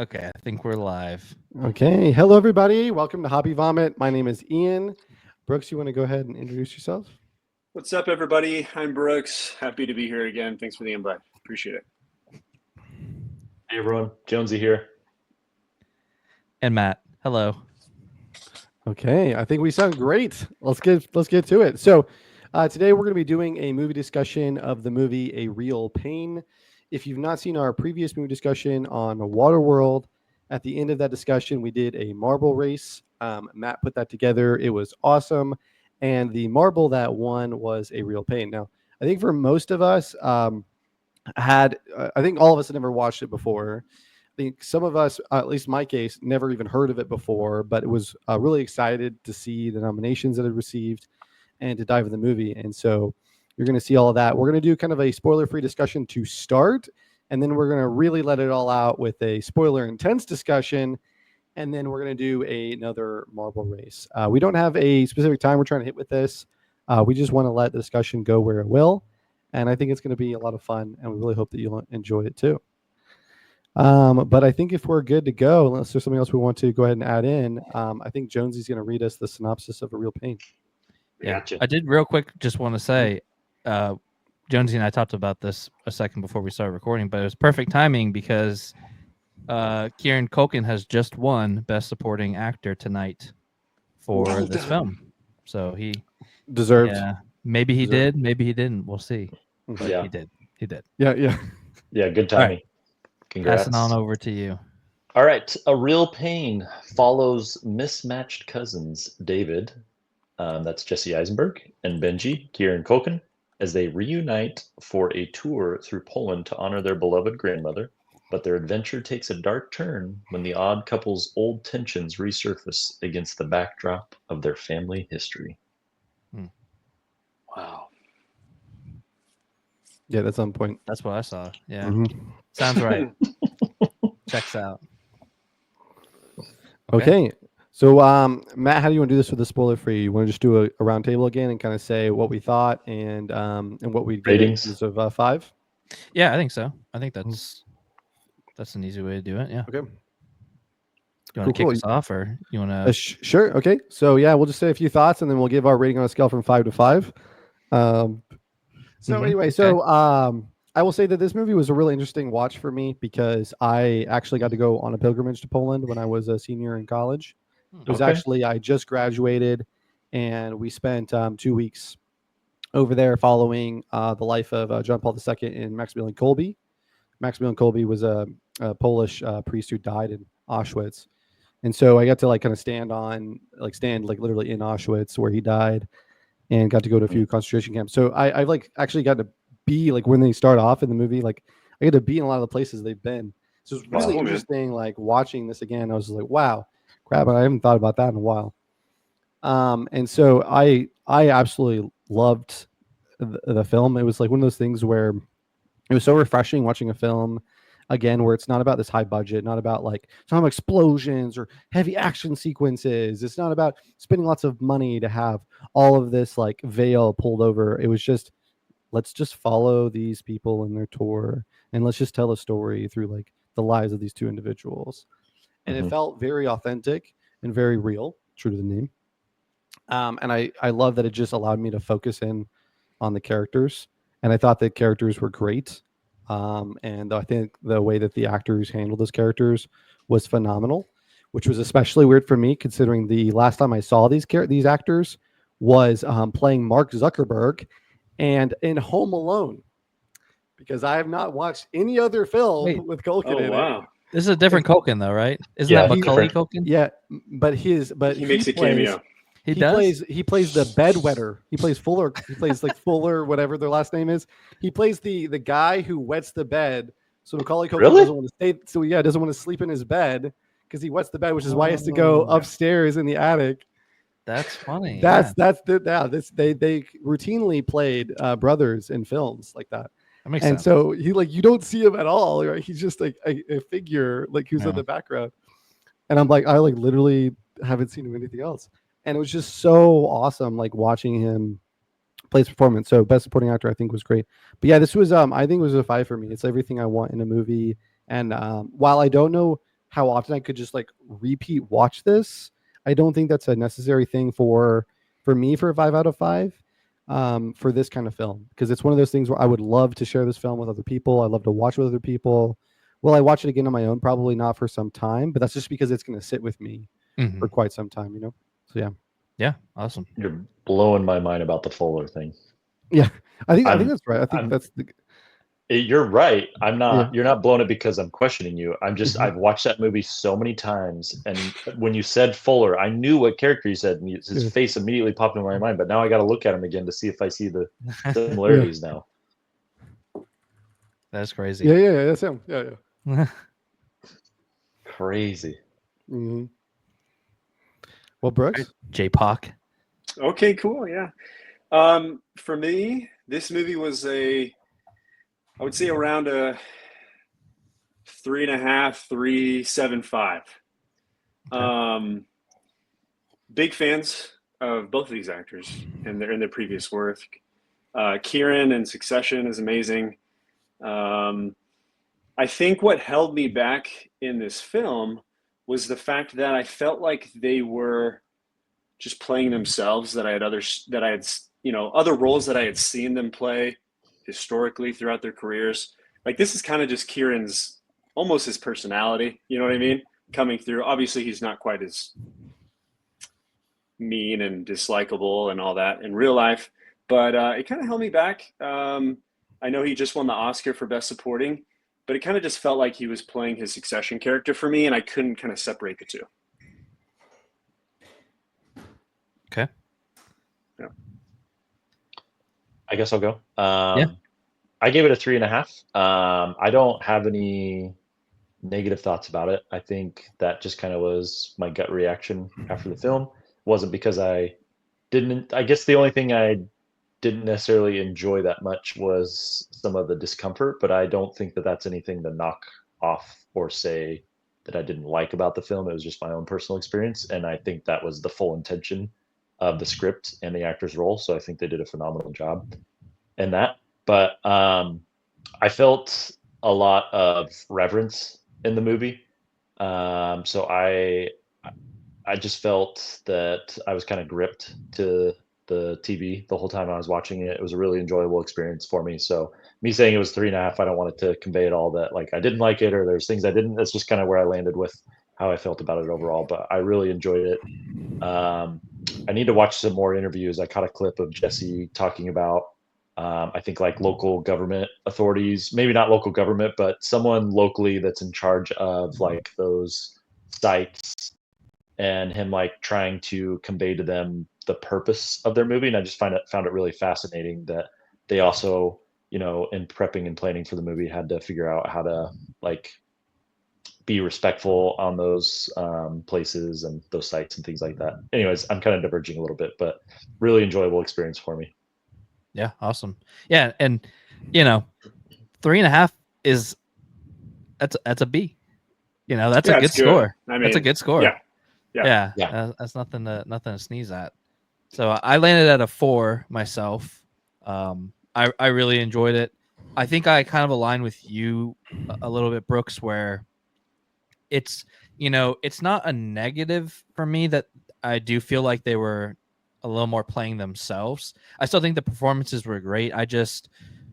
Okay, I think we're live. Okay. Hello, everybody. Welcome to Hobby Vomit. My name is Ian. Brooks, you want to go ahead and introduce yourself? What's up, everybody? I'm Brooks. Happy to be here again. Thanks for the invite. Appreciate it. Hey everyone, Jonesy here. And Matt, hello. Okay. I think we sound great. Let's get to it. So, today we're going to be doing a movie discussion of the movie A Real Pain. If you've not seen our previous movie discussion on Waterworld, at the end of that discussion, we did a marble race. Matt put that together. It was awesome. And the marble that won was A Real Pain. Now, I think for most of us, I think all of us had never watched it before. I think some of us, at least my case, never even heard of it before, but it was really excited to see the nominations that it received and to dive in the movie. And so you're going to see all of that. We're going to do kind of a spoiler-free discussion to start, and then we're going to really let it all out with a spoiler-intense discussion, and then we're going to do another marble race. We don't have a specific time we're trying to hit with this. We just want to let the discussion go where it will, and I think it's going to be a lot of fun, and we really hope that you'll enjoy it too. But I think if we're good to go, unless there's something else we want to go ahead and add in, I think Jonesy's going to read us the synopsis of A Real Pain. Yeah, Gotcha. I did real quick. Just want to say, Jonesy and I talked about this a second before we started recording, but it was perfect timing because Kieran Culkin has just won Best Supporting Actor tonight for Well this done. film. So he Deserved. yeah, maybe he Deserved. did, maybe he didn't. We'll see. But Yeah. he did. He did. Yeah. Yeah, good All right. timing. Congrats. Passing on over to you. All right, A Real Pain follows mismatched cousins David, that's Jesse Eisenberg, and Benji, Kieran Culkin, as they reunite for a tour through Poland to honor their beloved grandmother. But their adventure takes a dark turn when the odd couple's old tensions resurface against the backdrop of their family history. Wow. Yeah, that's on point. That's what I saw. Yeah, Mhm. sounds right. Checks out. Okay. So, Matt, how do you want to do this with the spoiler free? You want to just do a round table again and kind of say what we thought and what we'd give it Ratings? in terms of 5? Yeah, I think so. I think that's an easy way to do it. Yeah. Okay. You want to Cool, kick us off, or you want to? Sure. Okay. So, yeah, we'll just say a few thoughts and then we'll give our rating on a scale from 5 to 5. Anyway, I will say that this movie was a really interesting watch for me because I actually got to go on a pilgrimage to Poland when I was a senior in college. It was Okay. actually, I just graduated and we spent 2 weeks over there following the life of John Paul II and Maximilian Kolbe. Maximilian Kolbe was a Polish priest who died in Auschwitz. And so I got to kind of stand literally in Auschwitz where he died and got to go to a few concentration camps. So I've actually got to be when they start off in the movie, I get to be in a lot of the places they've been. So it's really Cool, man. interesting, watching this again. I was like, wow, crap, I haven't thought about that in a while. And so I absolutely loved the film. It was like one of those things where it was so refreshing watching a film again where it's not about this high budget, not about it's not about explosions or heavy action sequences. It's not about spending lots of money to have all of this veil pulled over. It was just, let's just follow these people in their tour and let's just tell a story through the lives of these two individuals. And it felt very authentic and very real, true to the name. And I love that it just allowed me to focus in on the characters. And I thought the characters were great. And I think the way that the actors handled those characters was phenomenal, which was especially weird for me considering the last time I saw these actors was playing Mark Zuckerberg and in Home Alone, because I have not watched any other film with Culkin Oh, in it. wow. This is a different Culkin, though, right? Isn't Yeah, that Macaulay different. Culkin? Yeah, but he makes a cameo. He does. He plays the bedwetter. He plays Fuller. He plays Fuller, whatever their last name is. He plays the guy who wets the bed. So Macaulay Culkin Really? doesn't want to stay. So yeah, doesn't want to sleep in his bed because he wets the bed, which is why he has to go upstairs in the attic. That's funny. That's they routinely played brothers in films like that. That makes And sense. so he you don't see him at all. Right? He's just a figure who's in the background. And I'm I literally haven't seen him anything else. And it was just so awesome, watching him play his performance. So best supporting actor, I think, was great. But yeah, this was I think it was a 5 for me. It's everything I want in a movie. And while I don't know how often I could just like repeat watch this. I don't think that's a necessary thing for me for a 5 out of 5 for this kind of film, because it's one of those things where I would love to share this film with other people. I love to watch with other people. Will I watch it again on my own? Probably not for some time, but that's just because it's going to sit with me for quite some time, you know? So yeah. Yeah, awesome. You're blowing my mind about the Fuller thing. Yeah, I think I'm- that's right. I think that's the You're right. I'm not. Yeah. You're not blowing it because I'm questioning you. I'm just. Mhm. I've watched that movie so many times, and when you said Fuller, I knew what character you said, and his Yeah. face immediately popped in my mind. But now I got to look at him again to see if I see the similarities now. That's crazy. yeah, that's him. Yeah. Crazy. hmm Well, Brooks. J-Poc. Okay, cool. Yeah. For me, this movie was I would say around a 3.5, 3.75. Okay. Big fans of both of these actors and their previous work. Kieran in Succession is amazing. I think what held me back in this film was the fact that I felt like they were just playing themselves. That I had other roles that I had seen them play historically throughout their careers. Like this is kind of just Kieran's, almost his personality. You know what I mean? Coming through. Obviously, he's not quite as mean and dislikable and all that in real life, but it kind of held me back. I know he just won the Oscar for Best Supporting, but it kind of just felt like he was playing his Succession character for me, and I couldn't kind of separate the two. Okay. Yeah. I guess I'll go. Yeah. I gave it a 3.5. I don't have any negative thoughts about it. I think that just kind of was my gut reaction after the film. It wasn't because I guess the only thing I didn't necessarily enjoy that much was some of the discomfort, but I don't think that that's anything to knock off or say that I didn't like about the film. It was just my own personal experience, and I think that was the full intention of the script and the actor's role. So I think they did a phenomenal job in that. But I felt a lot of reverence in the movie. So I just felt that I was kind of gripped to the TV the whole time I was watching it. It was a really enjoyable experience for me. So me saying it was 3.5, I don't want it to convey at all that like I didn't like it or there's things I didn't. That's just kind of where I landed with how I felt about it overall. But I really enjoyed it. I need to watch some more interviews. I caught a clip of Jesse talking about I think like local government authorities, maybe not local government, but someone locally that's in charge of like those sites, and him like trying to convey to them the purpose of their movie. And I just found it really fascinating that they also, you know, in prepping and planning for the movie, had to figure out how to like be respectful on those places and those sites and things like that. Anyways, I'm kind of diverging a little bit, but really enjoyable experience for me. Yeah, awesome. Yeah, and you know, 3.5 is that's a B. You know, that's a good it's score. I mean, That's a good score. Yeah. Yeah. That's nothing to sneeze at. So I landed at a 4 myself. I really enjoyed it. I think I kind of align with you a little bit, Brooks, where it's, you know, it's not a negative for me that I do feel like they were a little more playing themselves. I still think the performances were great. I just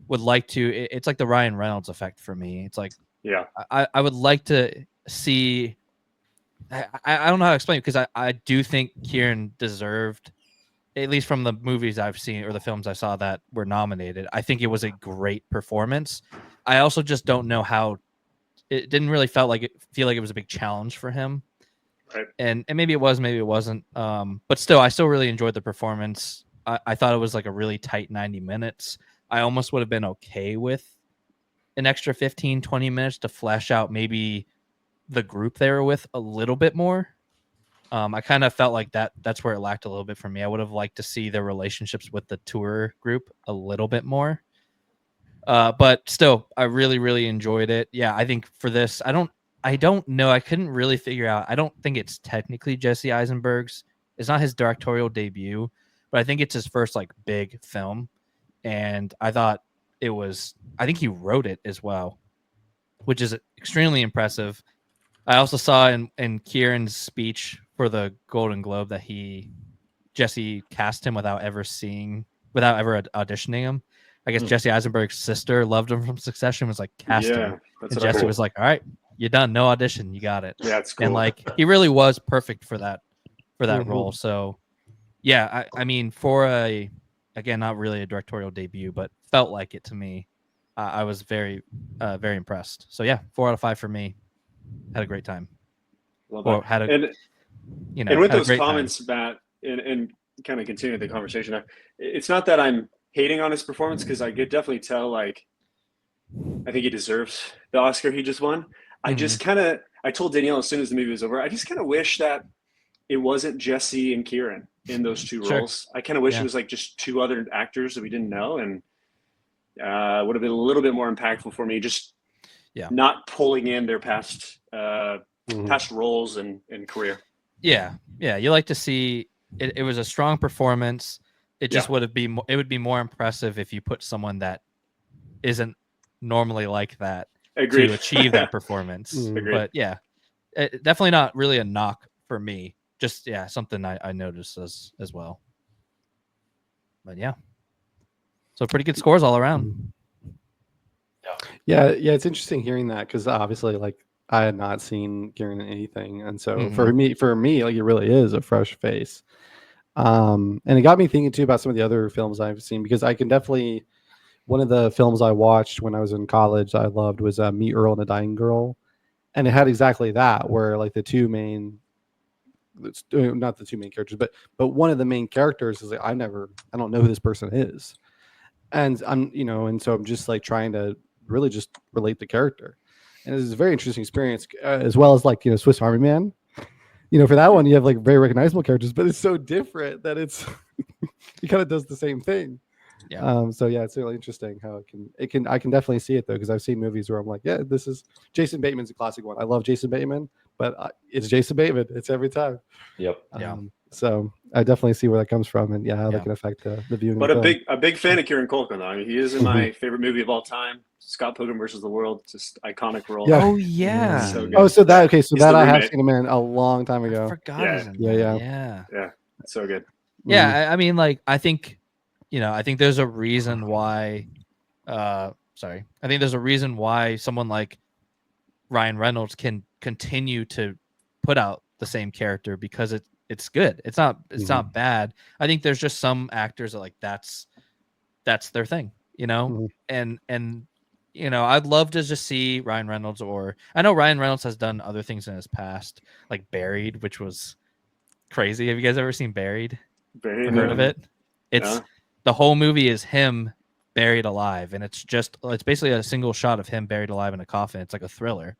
would like to, it's like the Ryan Reynolds effect for me. It's like, Yeah. I would like to see, I don't know how to explain it, because I do think Kieran deserved, at least from the movies I've seen or the films I saw that were nominated, I think it was a great performance. I also just don't know how, it didn't really feel like it was a big challenge for him. Right. And maybe it was, maybe it wasn't. But still, I still really enjoyed the performance. I thought it was like a really tight 90 minutes. I almost would have been okay with an extra 15, 20 minutes to flesh out maybe the group they were with a little bit more. I kind of felt like that's where it lacked a little bit for me. I would have liked to see their relationships with the tour group a little bit more. But still, I really, really enjoyed it. Yeah, I think for this, I don't know. I couldn't really figure out. I don't think it's technically Jesse Eisenberg's. It's not his directorial debut, but I think it's his first like big film. And I thought I think he wrote it as well, which is extremely impressive. I also saw in Kieran's speech for the Golden Globe that Jesse cast him without ever auditioning him. I guess Hmm. Jesse Eisenberg's sister loved him from Succession, was like, cast Yeah, him. that's And what I Jesse heard. was like, all right, you're done. No audition. You got it. Yeah, it's cool. And like, he really was perfect for that Mhm. role. So yeah, I mean, for again, not really a directorial debut, but felt like it to me. I was very impressed. So yeah, 4 out of 5 for me. Had a great time. Love Or that. had a, And with had a those great time. comments, Matt, and kind of continuing the conversation, it's not that I'm hating on his performance, because I could definitely tell, like, I think he deserves the Oscar he just won. I just I told Danielle as soon as the movie was over, I just kind of wish that it wasn't Jesse and Kieran in those two Sure. roles. I kind of wish Yeah. it was like just two other actors that we didn't know, and would have been a little bit more impactful for me. Just not pulling in their past roles and career. Yeah, you like to see it. It was a strong performance. It just would be more impressive if you put someone that isn't normally like that Agreed. to achieve that performance. Agreed. But yeah, definitely not really a knock for me. Just something I noticed as well. But yeah, so pretty good scores all around. Yeah, it's interesting hearing that, because obviously, like, I had not seen Kieran in anything, and so for me, like, it really is a fresh face. And it got me thinking too about some of the other films I've seen, because I can definitely, one of the films I watched when I was in college I loved was Meet Earl and a Dying Girl, and it had exactly that, where like not the two main characters, but one of the main characters is like, I don't know who this person is, and and so I'm just like trying to really just relate the character, and it's a very interesting experience, as well as like Swiss Army Man. For that one you have like very recognizable characters, but it's so different that it's he kind of does the same thing. So yeah, it's really interesting how I can definitely see it though, because I've seen movies where I'm like, yeah, this is Jason Bateman's a classic one. I love Jason Bateman, but it's Jason Bateman. It's every time. Yep. So I definitely see where that comes from, and how that can affect the viewing. But of the film. a big fan of Kieran Culkin, though. I mean, he is in my favorite movie of all time, Scott Pilgrim versus the World. Just iconic role. Yeah. Oh yeah. So good. Oh, so that okay. So He's that the I have roommate. seen him in a long time ago. I forgot. He's in that. Yeah. Yeah. So good. Yeah, I mean, like, I think there's a reason why. I think there's a reason why someone like Ryan Reynolds can continue to put out the same character, because it's good. It's not bad. I think there's just some actors that like that's their thing, and I'd love to just see Ryan Reynolds, or I know Ryan Reynolds has done other things in his past, like Buried, which was crazy. Have you guys ever seen Buried? Very Heard of it? It's the whole movie is him buried alive, and it's basically a single shot of him buried alive in a coffin. It's like a thriller,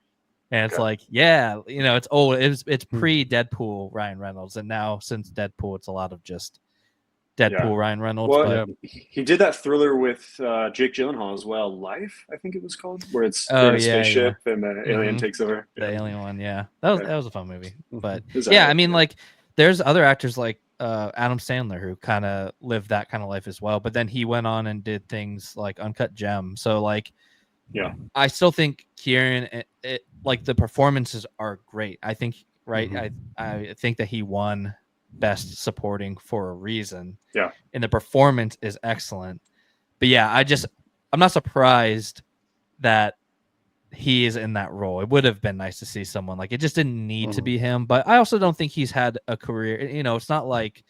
and it's like it's old. It's pre Deadpool Ryan Reynolds, and now since Deadpool, it's a lot of just Deadpool Ryan Reynolds. Well, he did that thriller with Jake Gyllenhaal as well. Life, I think it was called, where it's in a spaceship and the alien takes over. The alien one, that was a fun movie. But I mean, like, there's other actors like Adam Sandler who kind of lived that kind of life as well, but then he went on and did things like Uncut Gem. So like, I still think Kieran, like, the performances are great. I think I think that he won Best Supporting for a reason. And the performance is excellent. But I'm not surprised that he is in that role. It would have been nice to see someone like it. Just didn't need to be him. But I also don't think he's had a career. It's not like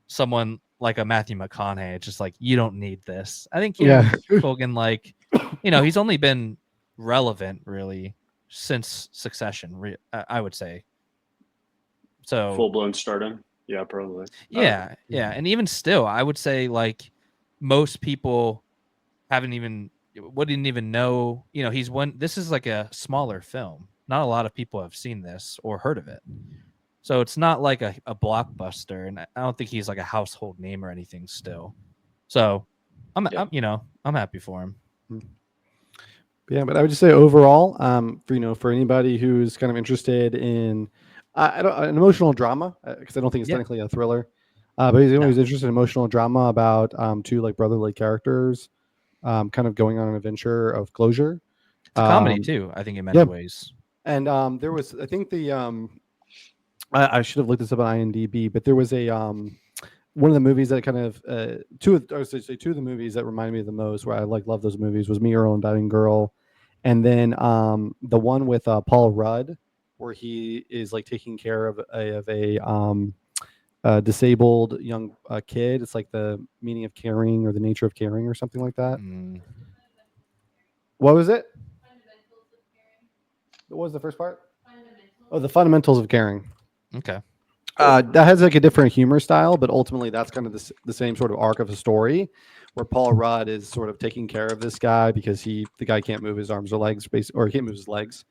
someone like a Matthew McConaughey. It's just like, you don't need this. I think Culkin, like, he's only been relevant really since Succession. I would say. So full blown stardom. Yeah, probably. Yeah. And even still, I would say like most people wouldn't even know, this is like a smaller film. Not a lot of people have seen this or heard of it. So it's not like a blockbuster, and I don't think he's like a household name or anything still. So I'm happy for him. Yeah, but I would just say overall, for anybody who's kind of interested in an emotional drama, because I don't think it's technically a thriller, but he's interested in emotional drama about two like brotherly characters, kind of going on an adventure of closure. It's a comedy too, I think, in many ways. And there was, I think I should have looked this up on IMDb, but there was a one of the movies that kind of two of the movies that reminded me the most, where I love those movies, was Me, Earl, and Dying Girl, and then the one with Paul Rudd, where he is like taking care of a disabled young kid. It's like the meaning of caring or the nature of caring or something like that. What was it? What was the first part? Oh, the fundamentals of caring. Okay. That has like a different humor style, but ultimately that's kind of the same sort of arc of a story, where Paul Rudd is sort of taking care of this guy because the guy can't move his arms or legs, or he can't move his legs,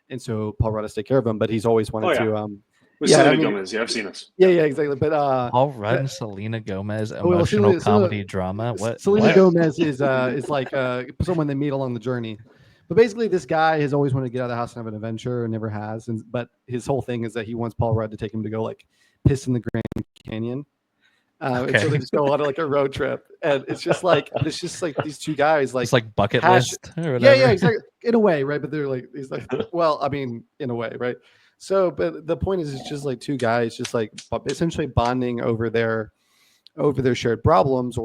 and so Paul Rudd has to take care of him. But he's always wanted to. With Selena Gomez, yeah, I've seen this. Yeah, exactly. But Paul Rudd and Selena Gomez, emotional comedy drama. What? Selena Gomez is like someone they meet along the journey. But basically, this guy has always wanted to get out of the house and have an adventure, and never has. But his whole thing is that he wants Paul Rudd to take him to go like piss in the Grand Canyon. And so they just go on like a road trip, and it's just like these two guys like it's like bucket list or whatever. Yeah, exactly. In a way, right? But they're like, he's like, well, I mean, in a way, right? So, but the point is, it's just like two guys, just like essentially bonding over their shared problems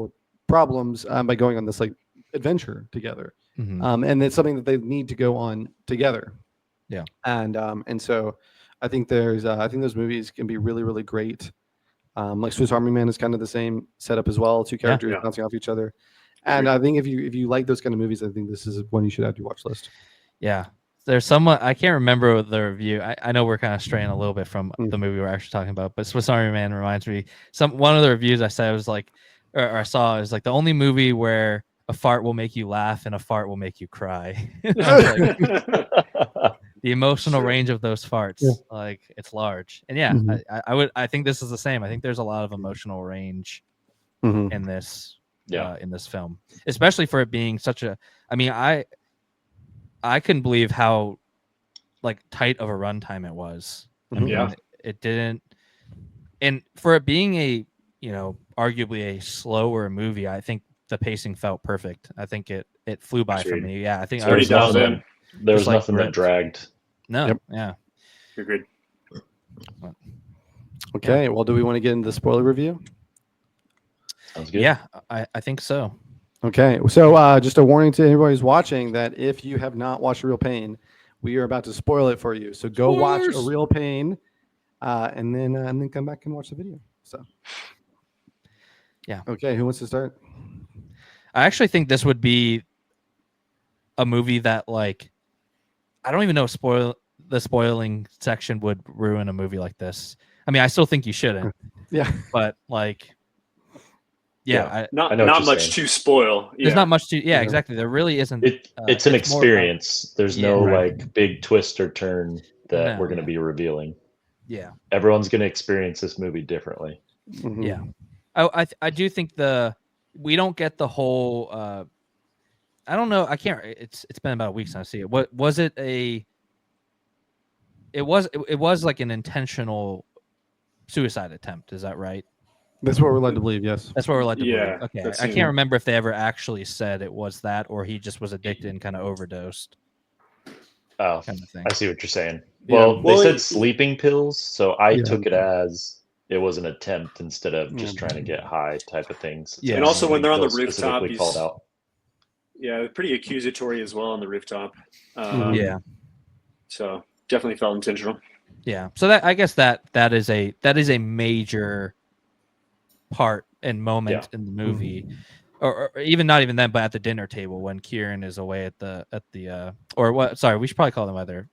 by going on this like adventure together. Mm-hmm. And it's something that they need to go on together. Yeah. And so I think those movies can be really, really great. Like Swiss Army Man is kind of the same setup as well. Two characters bouncing off each other. And I think if you like those kind of movies, I think this is one you should add to your watch list. Yeah. There's someone, I can't remember the review. I know we're kind of straying a little bit from the movie we're actually talking about, but Swiss Army Man reminds me. One of the reviews I said was like, or I saw is like the only movie where a fart will make you laugh and a fart will make you cry. The emotional range of those farts, like it's large. And I think this is the same. I think there's a lot of emotional range in this film, especially for it being such a. I mean, I couldn't believe how like tight of a runtime it was. I mean, it didn't, and for it being a arguably a slower movie, I think the pacing felt perfect. I think it flew by for me. Yeah, I think there was nothing that dragged. No, yeah, agreed. Okay, well, do we want to get into the spoiler review? Sounds good. Yeah, I think so. Okay, so just a warning to anybody who's watching that if you have not watched Real Pain, we are about to spoil it for you. So go watch A Real Pain, and then come back and watch the video. So, yeah. Okay, who wants to start? I actually think this would be a movie that, like, I don't even know if the spoiling section would ruin a movie like this. I mean, I still think you shouldn't. Yeah, but like. Yeah, not much to spoil. There's not much to. Yeah, exactly. There really isn't. It's an experience. There's no like big twist or turn that we're going to be revealing. Yeah, everyone's going to experience this movie differently. Mm-hmm. Yeah, I do think we don't get the whole. I don't know. I can't. It's been about a week since I see it. What was it? It was like an intentional suicide attempt. Is that right? That's what we're led to believe, yes. That's what we're led to believe. Okay. I can't remember if they ever actually said it was that, or he just was addicted and kind of overdosed. Oh, kind of thing. I see what you're saying. Well, they said sleeping pills, so I took it as it was an attempt instead of just trying to get high type of things. Yeah, and also when they're on the rooftop, he's called out. Yeah, pretty accusatory as well on the rooftop. So definitely felt intentional. Yeah. So that I guess that is a major part and moment in the movie, or even not even then, but at the dinner table when Kieran is away at the or what? Sorry, we should probably call them other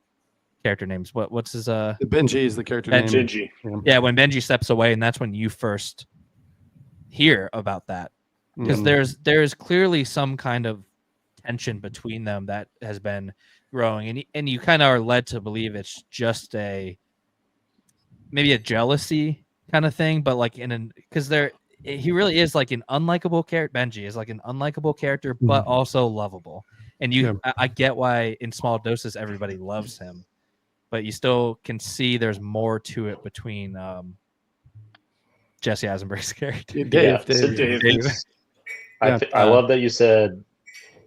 character names. What's his Benji is the character name. Benji. Yeah, when Benji steps away, and that's when you first hear about that, because there is clearly some kind of tension between them that has been growing, and you kind of are led to believe it's just maybe a jealousy kind of thing, but like because he really is like an unlikable character. Benji is like an unlikable character, but also lovable. And I get why in small doses everybody loves him, but you still can see there's more to it between Jesse Eisenberg's character. Dave. I love that you said.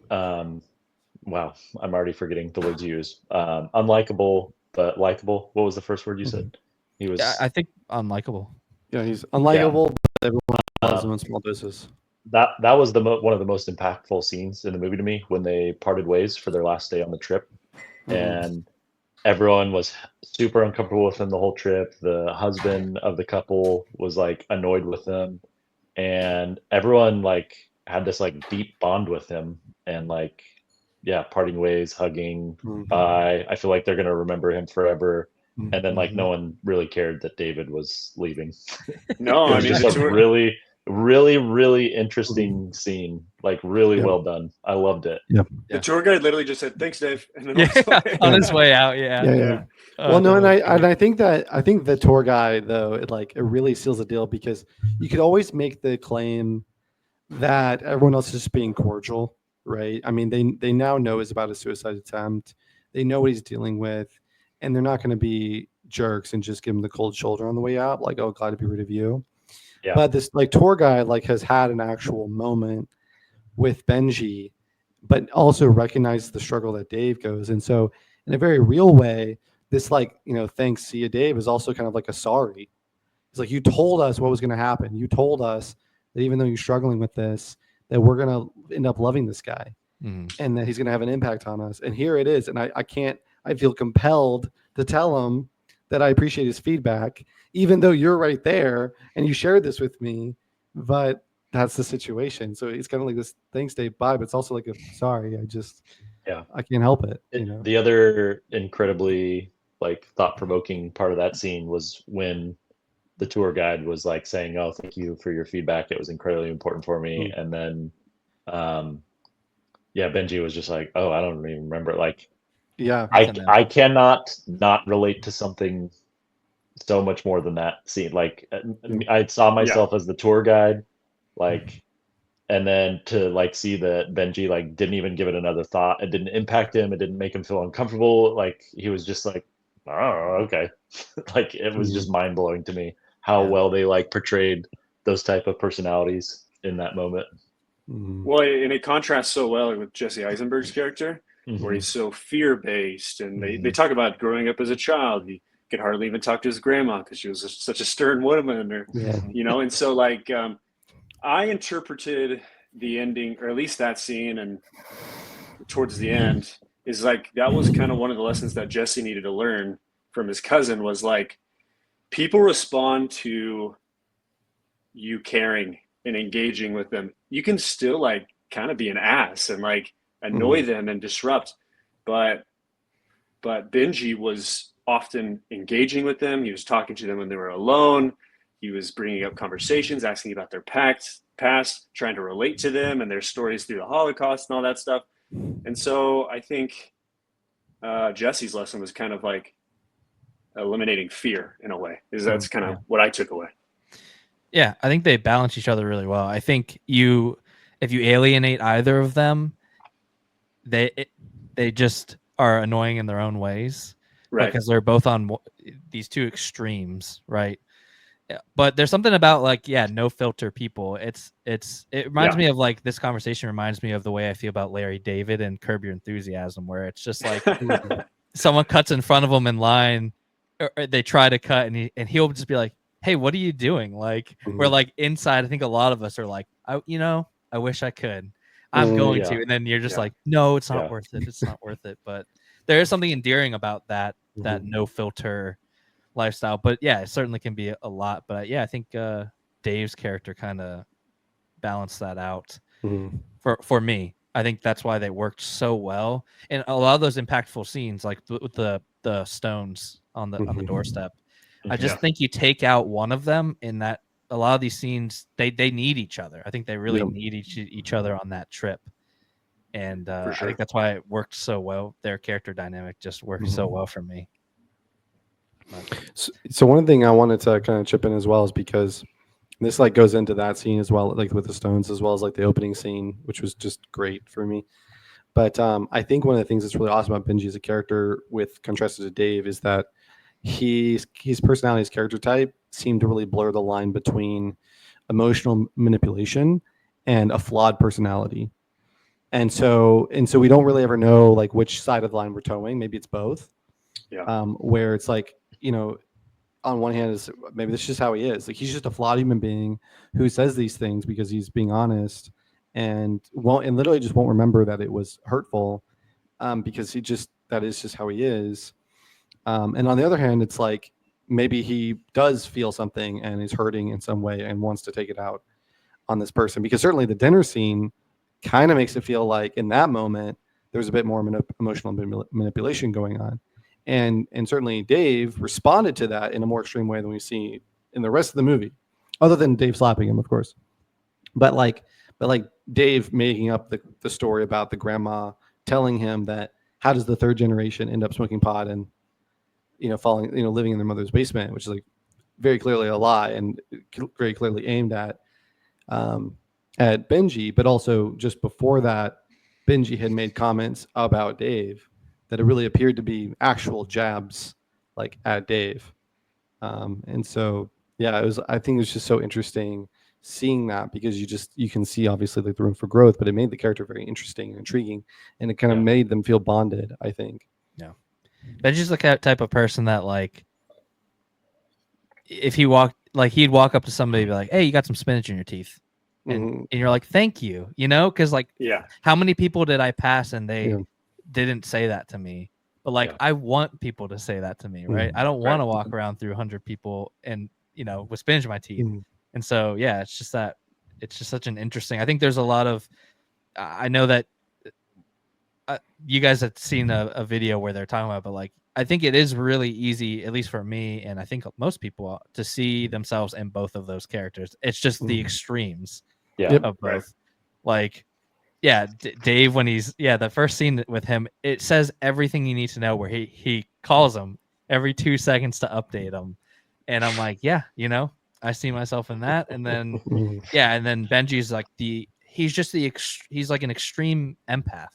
Wow, I'm already forgetting the words you use. Unlikable but likable. What was the first word you said? He was. Yeah, I think unlikable. Yeah, he's unlikable, but everyone loves him in small doses. That was one of the most impactful scenes in the movie to me, when they parted ways for their last day on the trip, and everyone was super uncomfortable with him the whole trip. The husband of the couple was like annoyed with him, and everyone like had this like deep bond with him, and like, yeah, parting ways, hugging, bye. I feel like they're gonna remember him forever. And then like no one really cared that David was leaving. No, It I was mean, just a really, really, really interesting scene. Like really well done. I loved it. the tour guide literally just said, "Thanks, Dave," and then On his way out. Yeah. Yeah. Well, no, and I think the tour guide though, it really seals the deal, because you could always make the claim that everyone else is just being cordial, right? I mean, they now know it's about a suicide attempt. They know what he's dealing with, and they're not going to be jerks and just give him the cold shoulder on the way out, like, "Oh, glad to be rid of you." Yeah. But this like tour guide like has had an actual moment with Benji, but also recognizes the struggle that Dave goes. And so in a very real way, this like, thanks, see you, Dave, is also kind of like a sorry. It's like, you told us what was going to happen. You told us that even though you're struggling with this, that we're going to end up loving this guy and that he's going to have an impact on us. And here it is. And I feel compelled to tell him that I appreciate his feedback, even though you're right there and you shared this with me, but that's the situation. So it's kind of like this thanks, Dave, bye, but it's also like a sorry. I can't help it. The other incredibly like thought-provoking part of that scene was when the tour guide was like saying, "Oh, thank you for your feedback. It was incredibly important for me." And then, Benji was just like, "Oh, I don't even remember." Like, yeah, I cannot not relate to something so much more than that scene. Like, I saw myself as the tour guide, like, and then to like see that Benji like didn't even give it another thought. It didn't impact him. It didn't make him feel uncomfortable. Like, he was just like, "Oh, okay." Like, it was just mind blowing to me how well they like portrayed those type of personalities in that moment. Well, and it contrasts so well with Jesse Eisenberg's character, where he's so fear-based, and they talk about growing up as a child. He could hardly even talk to his grandma because she was such a stern woman, and so like I interpreted the ending, or at least that scene, and towards the end, is like that was kind of one of the lessons that Jesse needed to learn from his cousin, was like, people respond to you caring and engaging with them. You can still like kind of be an ass and like annoy them and disrupt, but Benji was often engaging with them. He was talking to them when they were alone. He was bringing up conversations, asking about their past, trying to relate to them and their stories through the Holocaust and all that stuff. And so I think Jesse's lesson was kind of like eliminating fear in a way. That's kind of what I took away. Yeah, I think they balance each other really well. I think if you alienate either of them, they just are annoying in their own ways, right? Because they're both on these two extremes, right? But there's something about like, no filter people. It reminds me of like, this conversation reminds me of the way I feel about Larry David and Curb Your Enthusiasm, where it's just like someone cuts in front of them in line, or they try to cut, and he'll just be like, "Hey, what are you doing?" Like, we're like inside, I think a lot of us are like, I wish I could. I'm going to. And then you're just like, no, it's not worth it. It's not worth it. But there is something endearing about that no filter lifestyle. But yeah, it certainly can be a lot. But I think Dave's character kind of balanced that out for me. I think that's why they worked so well. And a lot of those impactful scenes, like with the stones on the doorstep, I just think you take out one of them in that. A lot of these scenes, they need each other. I think they really need each other on that trip. And I think that's why it worked so well. Their character dynamic just worked so well for me. So one thing I wanted to kind of chip in as well is because this like goes into that scene as well, like with the stones, as well as like the opening scene, which was just great for me. But I think one of the things that's really awesome about Benji as a character, with contrasted to Dave, is that his personality, his character type, seemed to really blur the line between emotional manipulation and a flawed personality. And so we don't really ever know like which side of the line we're towing. Maybe it's both. where it's like, on one hand is maybe this is just how he is. Like he's just a flawed human being who says these things because he's being honest and literally just won't remember that it was hurtful, because that is just how he is. And on the other hand, it's like maybe he does feel something and is hurting in some way and wants to take it out on this person, because certainly the dinner scene kind of makes it feel like in that moment there's a bit more emotional manipulation going on, and certainly Dave responded to that in a more extreme way than we see in the rest of the movie, other than Dave slapping him, of course. But Dave making up the story about the grandma telling him that how does the third generation end up smoking pot and living in their mother's basement, which is like very clearly a lie and very clearly aimed at Benji. But also just before that, Benji had made comments about Dave that it really appeared to be actual jabs like at Dave. And so, yeah, I think it was just so interesting seeing that, because you can see obviously like the room for growth, but it made the character very interesting and intriguing, and it kind of made them feel bonded, I think. Yeah. Benji's the type of person that, like, if he walked, like, he'd walk up to somebody and be like, "Hey, you got some spinach in your teeth." And you're like, "Thank you," because like, how many people did I pass and they didn't say that to me? But like, I want people to say that to me, right? I don't want to walk around through 100 people and with spinach in my teeth. And so it's just such an interesting. I think there's a lot of. I know that you guys have seen a video where they're talking about, but like, I think it is really easy, at least for me, and I think most people, to see themselves in both of those characters. It's just the extremes of both. Right. Like, Dave, when he's the first scene with him, it says everything you need to know, where he calls him every 2 seconds to update him, and I'm like, I see myself in that. And then and then Benji's like he's like an extreme empath,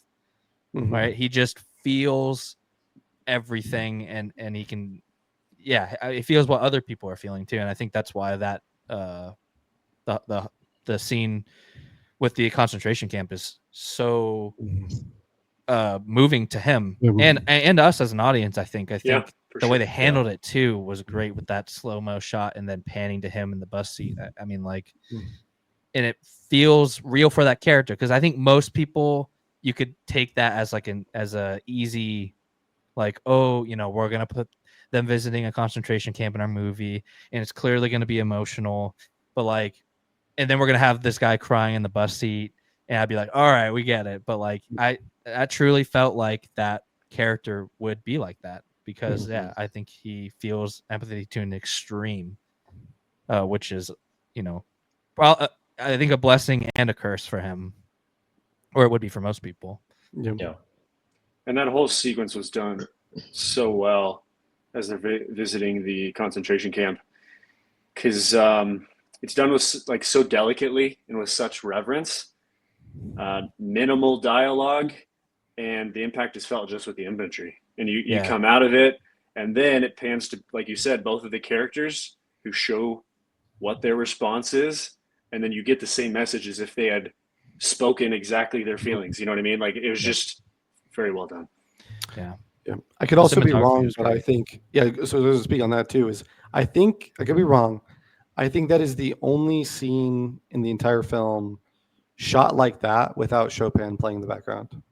right? He just feels everything, and he can he feels what other people are feeling too. And I think that's why that the scene with the concentration camp is so moving to him and us as an audience. I think the way they handled it too was great, with that slow-mo shot and then panning to him in the bus seat. I mean, like, and it feels real for that character, because I think most people, you could take that as like as a easy, like, oh, we're gonna put them visiting a concentration camp in our movie, and it's clearly gonna be emotional, but like, and then we're gonna have this guy crying in the bus seat, and I'd be like, all right, we get it. But like, I truly felt like that character would be like that, because I think he feels empathy to an extreme, which is, I think a blessing and a curse for him, or it would be for most people. Yeah. And that whole sequence was done so well as they're visiting the concentration camp, because it's done with like so delicately and with such reverence, minimal dialogue, and the impact is felt just with the imagery. And you come out of it, and then it pans to, like you said, both of the characters who show what their response is, and then you get the same message as if they had spoken exactly their feelings. You know what I mean? Like, it was just very well done. Yeah. I could also be wrong, but I think, so to speak on that too, is I think I could be wrong. I think that is the only scene in the entire film shot like that without Chopin playing in the background.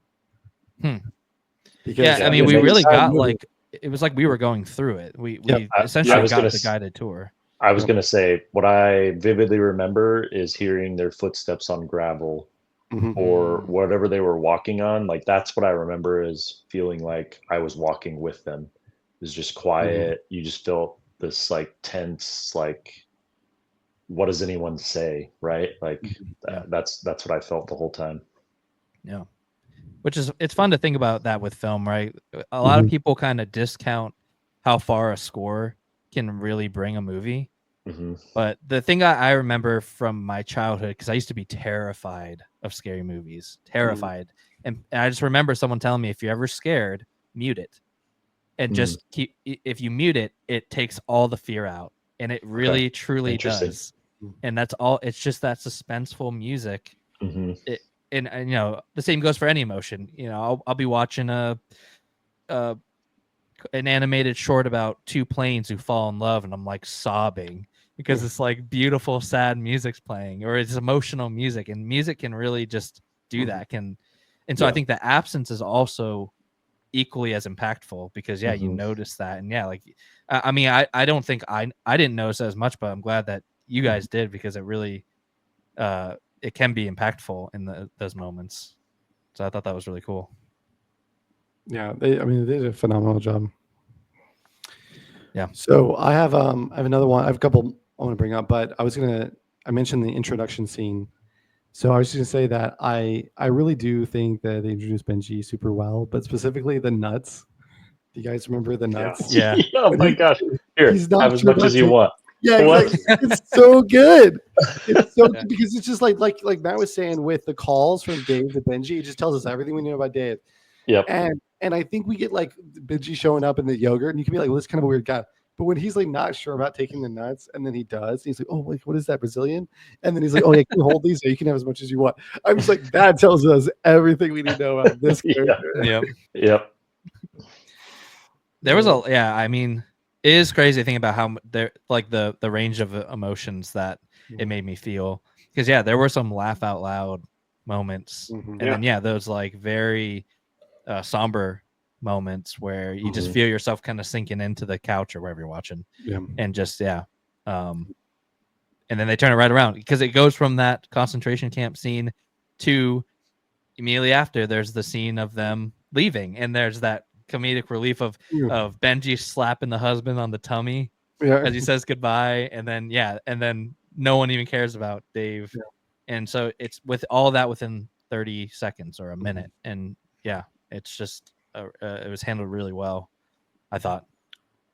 Because I mean, we really got like, it was like we were going through it. We essentially got the guided tour. I was going to say, what I vividly remember is hearing their footsteps on gravel or whatever they were walking on. Like, that's what I remember, is feeling like I was walking with them. It was just quiet. You just felt this like tense, like, what does anyone say, right? Like, that's what I felt the whole time. Yeah. Which is, it's fun to think about that with film, right? A lot of people kind of discount how far a score can really bring a movie. But the thing I remember from my childhood, because I used to be terrified of scary movies, terrified. And I just remember someone telling me, if you're ever scared, mute it. And just if you mute it, it takes all the fear out. And it really, truly does. And that's all. It's just that suspenseful music. And the same goes for any emotion. I'll be watching a an animated short about two planes who fall in love, and I'm like sobbing because it's like beautiful, sad music's playing, or it's emotional music, and music can really just do that. And so I Yeah. think the absence is also equally as impactful because you Mhm. notice that, and like I mean I don't think I didn't notice as much, but I'm glad that you guys did because it really it can be impactful in those moments. So I thought that was really cool. Yeah, they did a phenomenal job. Yeah. So I have another one. I have a couple I want to bring up, but I mentioned the introduction scene. So I was just gonna say that I really do think that they introduced Benji super well, but specifically the nuts. Do you guys remember the Yeah. nuts? Yeah. Oh my gosh. Here, He's not have as sure much about as you it. want. Yeah, What? exactly. It's so good. It's so Yeah. good because it's just like Matt was saying with the calls from Dave to Benji, it just tells us everything we know about Dave. Yep. And I think we get like Benji showing up in the yogurt, and you can be like, well, this is kind of a weird guy. But when he's like not sure about taking the nuts, and then he does, he's like, oh, like what is that, Brazilian? And then he's like, oh yeah, can you hold these? So you can have as much as you want. I'm just like, that tells us everything we need to know about this Yeah. character. Yep. Yep. There was a I mean, it is crazy to think about how there like the range of emotions that it made me feel, because there were some laugh out loud moments, Mhm. and then those like very somber moments where you just feel yourself kind of sinking into the couch or wherever you're watching, Yeah. and just and then they turn it right around because it goes from that concentration camp scene to immediately after there's the scene of them leaving, and there's that comedic relief of Benji slapping the husband on the tummy Yeah. as he says goodbye, and then no one even cares about Dave. And so it's with all that within 30 seconds or a minute, and it's just it was handled really well, I thought.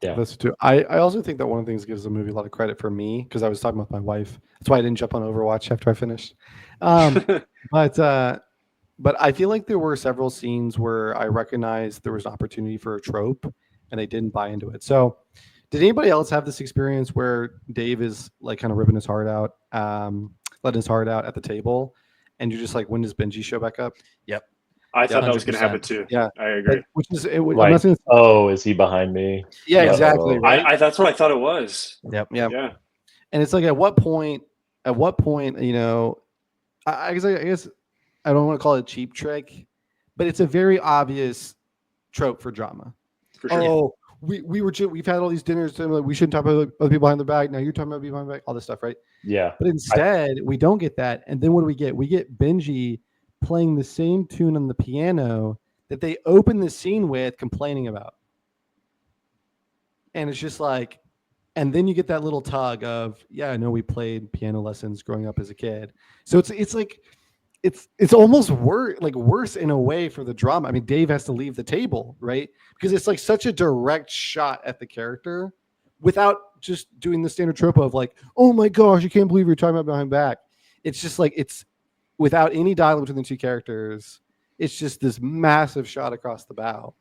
Yeah. That's too. I also think that one of the things that gives the movie a lot of credit for me, because I was talking with my wife. That's why I didn't jump on Overwatch after I finished. But I feel like there were several scenes where I recognized there was an opportunity for a trope, and they didn't buy into it. So, did anybody else have this experience where Dave is like kind of ripping his heart out, letting his heart out at the table, and you're just like, when does Benji show back up? Yep. I thought that was going to 100%. happen too. Yeah, I agree. Like, which is I'm Like, not saying, oh, is he behind me? yeah, Yeah. exactly. Right? I that's what I thought it was. Yep. Yeah. Yeah. And it's like, at what point, you know, I guess I don't want to call it a cheap trick, but it's a very obvious trope for drama. For sure. Oh, we've had all these dinners, and like, we shouldn't talk about other people behind their back. Now you're talking about people behind their back, all this stuff, right? Yeah. But instead, we don't get that. And then what do we get? We get Benji playing the same tune on the piano that they open the scene with, complaining about. And it's just like, and then you get that little tug of, yeah, I know we played piano lessons growing up as a kid. So it's like, it's almost worse in a way for the drama. I mean, Dave has to leave the table, right? Because it's like such a direct shot at the character without just doing the standard trope of like, oh my gosh, you can't believe you're talking about behind back. It's just like, it's without any dialogue between the two characters. It's just this massive shot across the bow.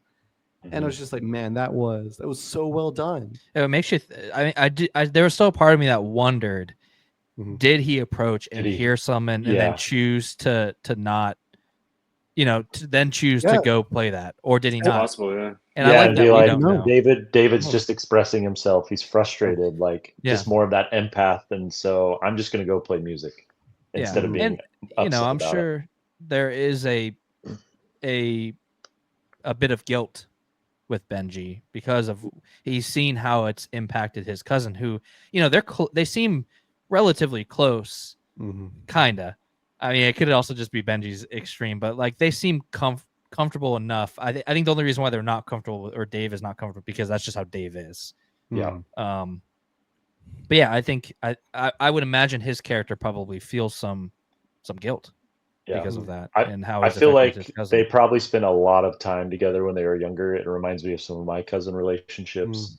And I was just like, man, that was so well done. It makes you there was still a part of me that wondered, did he approach and hear someone and then choose to not, to then choose to go play that, or did he not? Possible, yeah. And I like that we don't know. David's just expressing himself. He's frustrated, like just more of that empath, and so I'm just gonna go play music instead of being upset I'm about sure it. there is a bit of guilt with Benji because of he's seen how it's impacted his cousin, who they seem relatively close, kinda. I mean, it could also just be Benji's extreme, but like they seem comfortable enough. I think the only reason why they're not comfortable, or Dave is not comfortable, because that's just how Dave is. Yeah. But yeah, I think I would imagine his character probably feels some guilt because of that, and how I it's feel affected like his cousin. they probably spent a lot of time together when they were younger. It reminds me of some of my cousin relationships,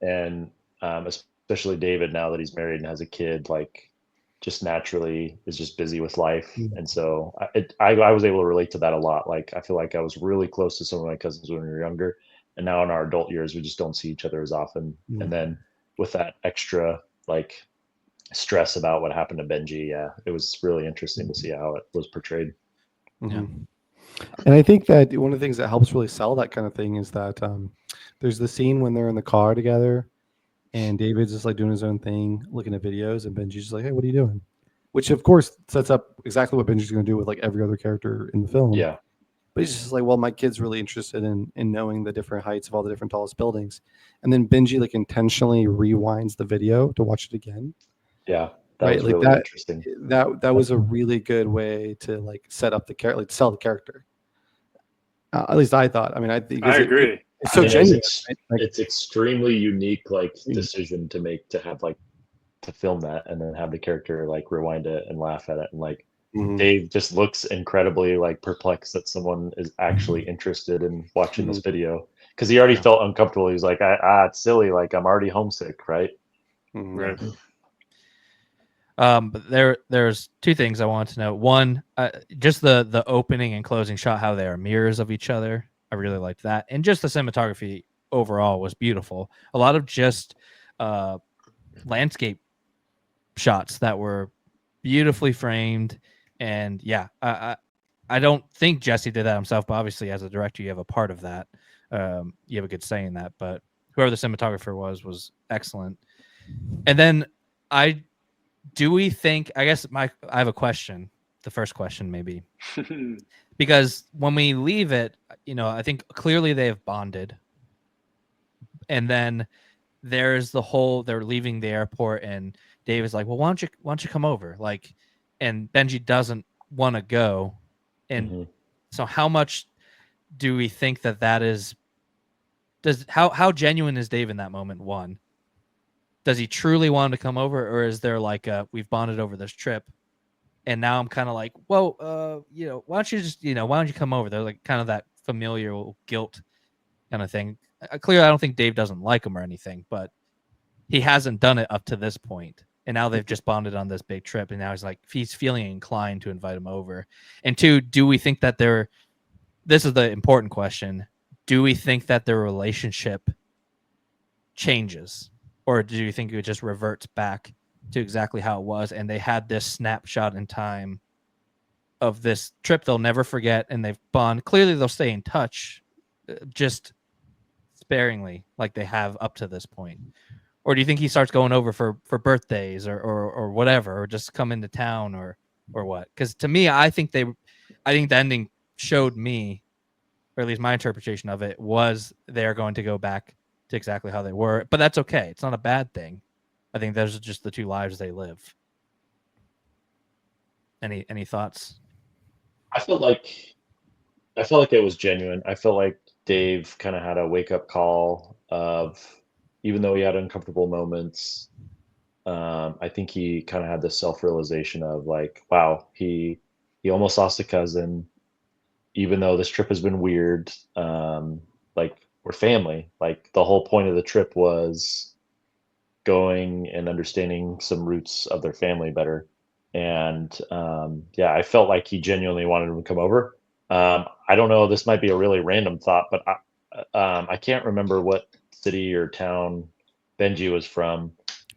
and especially David, now that he's married and has a kid, like just naturally is just busy with life. And so I was able to relate to that a lot. Like, I feel like I was really close to some of my cousins when we were younger, and now in our adult years, we just don't see each other as often. And then with that extra like stress about what happened to Benji, it was really interesting to see how it was portrayed. Yeah. And I think that one of the things that helps really sell that kind of thing is that there's the scene when they're in the car together, and David's just like doing his own thing, looking at videos, and Benji's just like, "Hey, what are you doing?" Which of course sets up exactly what Benji's going to do with like every other character in the film. Yeah. But he's just like, well, my kid's really interested in knowing the different heights of all the different tallest buildings, and then Benji like intentionally rewinds the video to watch it again. Yeah. That Right, was like really interesting. that was a really good way to like set up the character, like sell the character. At least I thought. I mean, I think I agree. it's so And genuine. Right? Like, it's extremely unique, like Mm. decision to make, to have like to film that and then have the character like rewind it and laugh at it, and like mhm, Dave just looks incredibly like perplexed that someone is actually interested in watching this video, because he already Yeah. felt uncomfortable. He's like, it's silly. Like, I'm already homesick, right? mhm. Right. But there's two things I want to know. One, just the opening and closing shot, how they are mirrors of each other. I really liked that, and just the cinematography overall was beautiful. A lot of just landscape shots that were beautifully framed, and yeah, I don't think Jesse did that himself, but obviously as a director, you have a part of that. You have a good say in that, but whoever the cinematographer was excellent. And then do we think? I guess I have a question. The first question, maybe, because when we leave it, I think clearly they have bonded, and then there's the whole they're leaving the airport, and Dave is like, "Well, why don't you come over?" Like, and Benji doesn't want to go, and Mhm. so how much do we think that is? How genuine is Dave in that moment? One, does he truly want to come over, or is there like we've bonded over this trip, and now I'm kind of like, well, why don't you just, why don't you come over? They're like kind of that familial guilt kind of thing. Clearly, I don't think Dave doesn't like him or anything, but he hasn't done it up to this point, and now they've just bonded on this big trip, and now he's feeling inclined to invite him over. And two, do we think that this is the important question, do we think that their relationship changes, or do you think it just reverts back to exactly how it was, and they had this snapshot in time of this trip they'll never forget, and they've bond, clearly they'll stay in touch, just sparingly like they have up to this point? Or do you think he starts going over for birthdays or whatever, or just come into town or what? Because to me, I think the ending showed me, or at least my interpretation of it was, they're going to go back to exactly how they were. But that's okay. It's not a bad thing. I think those are just the two lives they live. Any thoughts? I felt like it was genuine. I felt like Dave kind of had a wake up call of, even though he had uncomfortable moments, I think he kind of had this self realization of like, wow, he almost lost a cousin, even though this trip has been weird. Like, we're family. Like, the whole point of the trip was going and understanding some roots of their family better. And yeah, I felt like he genuinely wanted him to come over. I don't know. This might be a really random thought, but I can't remember what city or town Benji was from.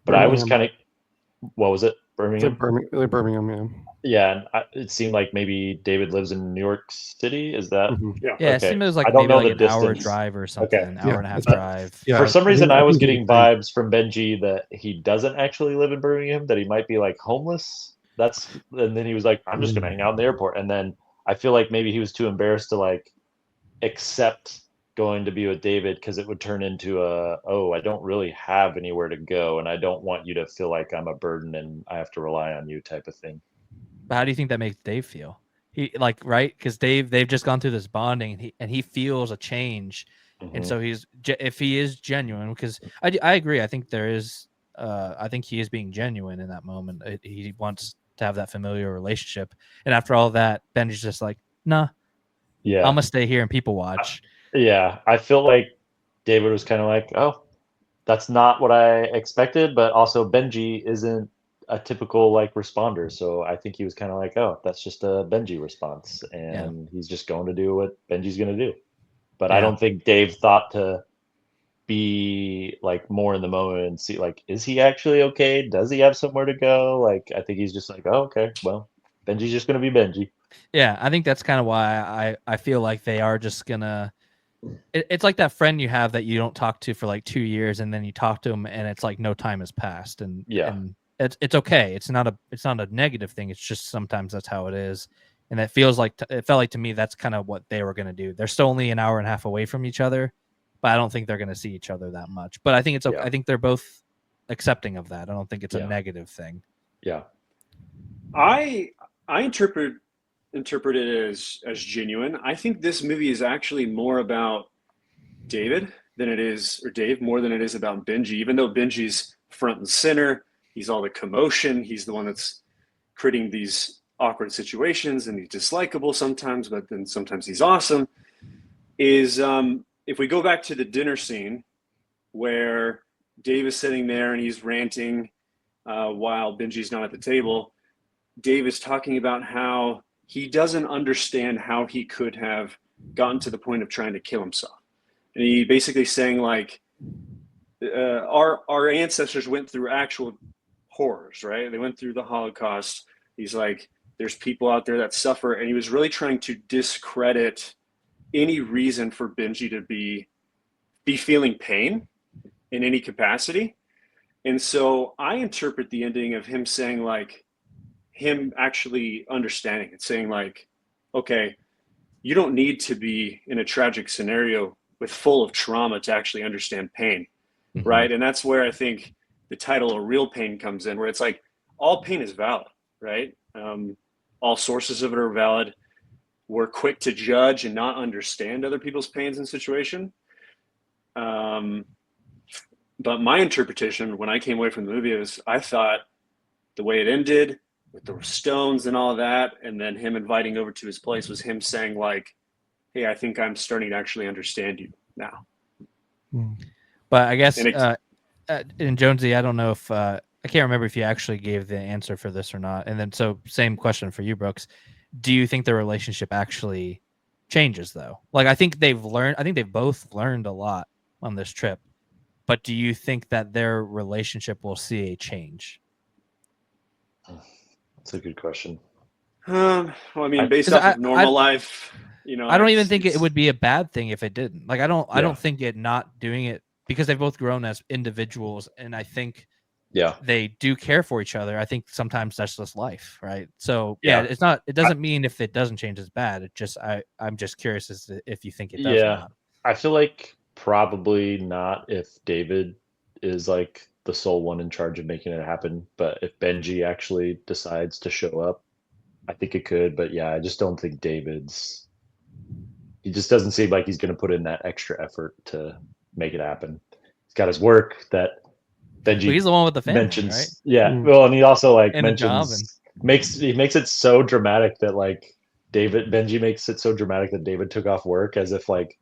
But I was Birmingham. kind of, what was it? Birmingham? Birmingham, yeah. Yeah, and it seemed like maybe David lives in New York City. Is that Mhm. Yeah. Yeah, it okay? seemed it was like I don't maybe know like the an hour distance. drive or something, Okay. an hour Yeah, and a half it's- drive. Yeah, For some reason, I was think getting vibes from Benji that he doesn't actually live in Birmingham, that he might be like homeless. And then he was like, I'm just gonna hang out in the airport. And then I feel like maybe he was too embarrassed to like accept going to be with David, because it would turn into I don't really have anywhere to go, and I don't want you to feel like I'm a burden and I have to rely on you, type of thing. But how do you think that makes Dave feel? He like, right? Because they've just gone through this bonding, and he feels a change, and Mhm. so if he is genuine, because I agree, I think there is, I think he is being genuine in that moment. He wants to have that familiar relationship, and after all that, Benji's just like, nah, Yeah. I'm gonna stay here and people watch. Yeah, I feel like David was kind of like, oh, that's not what I expected, but also Benji isn't a typical like responder, so I think he was kind of like, oh, that's just a Benji response, and he's just going to do what Benji's going to do. But I Yeah. don't think Dave thought to be like more in the moment and see like, is he actually okay? Does he have somewhere to go? Like, I think he's just like, oh, okay, well, Benji's just gonna be Benji. Yeah, I think that's kind of why I feel like they are just gonna. It's like that friend you have that you don't talk to for like 2 years, and then you talk to them, and it's like no time has passed, and Yeah. it's okay. It's not a negative thing. It's just sometimes that's how it is, and it feels like it felt like to me that's kind of what they were gonna do. They're still only an hour and a half away from each other, but I don't think they're gonna see each other that much. But I think it's okay. Yeah. I think they're both accepting of that. I don't think it's a Yeah. negative thing. Yeah. I interpret it as genuine. I think this movie is actually more about David than it is, or Dave more than it is about Benji. Even though Benji's front and center, he's all the commotion. He's the one that's creating these awkward situations, and he's dislikable sometimes, but then sometimes he's awesome. If we go back to the dinner scene where Dave is sitting there and he's ranting while Benji's not at the table, Dave is talking about how he doesn't understand how he could have gotten to the point of trying to kill himself. And he basically saying like, our ancestors went through actual horrors, right? They went through the Holocaust. He's like, there's people out there that suffer. And he was really trying to discredit any reason for Benji to be feeling pain in any capacity. And so I interpret the ending of him saying like, him actually understanding and saying like, okay, you don't need to be in a tragic scenario with full of trauma to actually understand pain, Mm-hmm. right? And that's where I think the title of Real Pain comes in, where it's like all pain is valid, right? All sources of it are valid. We're quick to judge and not understand other people's pains and situation. But my interpretation when I came away from the movie is I thought the way it ended with the stones and all of that, and then him inviting over to his place was him saying like, hey, I think I'm starting to actually understand you now. But I guess And in Jonesy, I don't know if I can't remember if you actually gave the answer for this or not. And then so same question for you, Brooks. Do you think the relationship actually changes though? Like I think they've both learned a lot on this trip. But do you think that their relationship will see a change? That's a good question. well, I mean, based off of normal life, you know, I don't even think it would be a bad thing if it didn't. Like I don't think it not doing it, because they've both grown as individuals, and I think they do care for each other. I think sometimes that's just life, right? So it doesn't mean if it doesn't change it's bad. It just I'm just curious as to if you think it does or not. I feel like probably not if David is like the sole one in charge of making it happen. But if Benji actually decides to show up, I think it could. But yeah, I just don't think he just doesn't seem like he's going to put in that extra effort to make it happen. He's got his work that Benji he's the one with the family, mentions. right? Yeah. Well, and he also like and mentions, makes it so dramatic that like Benji makes it so dramatic that David took off work, as if like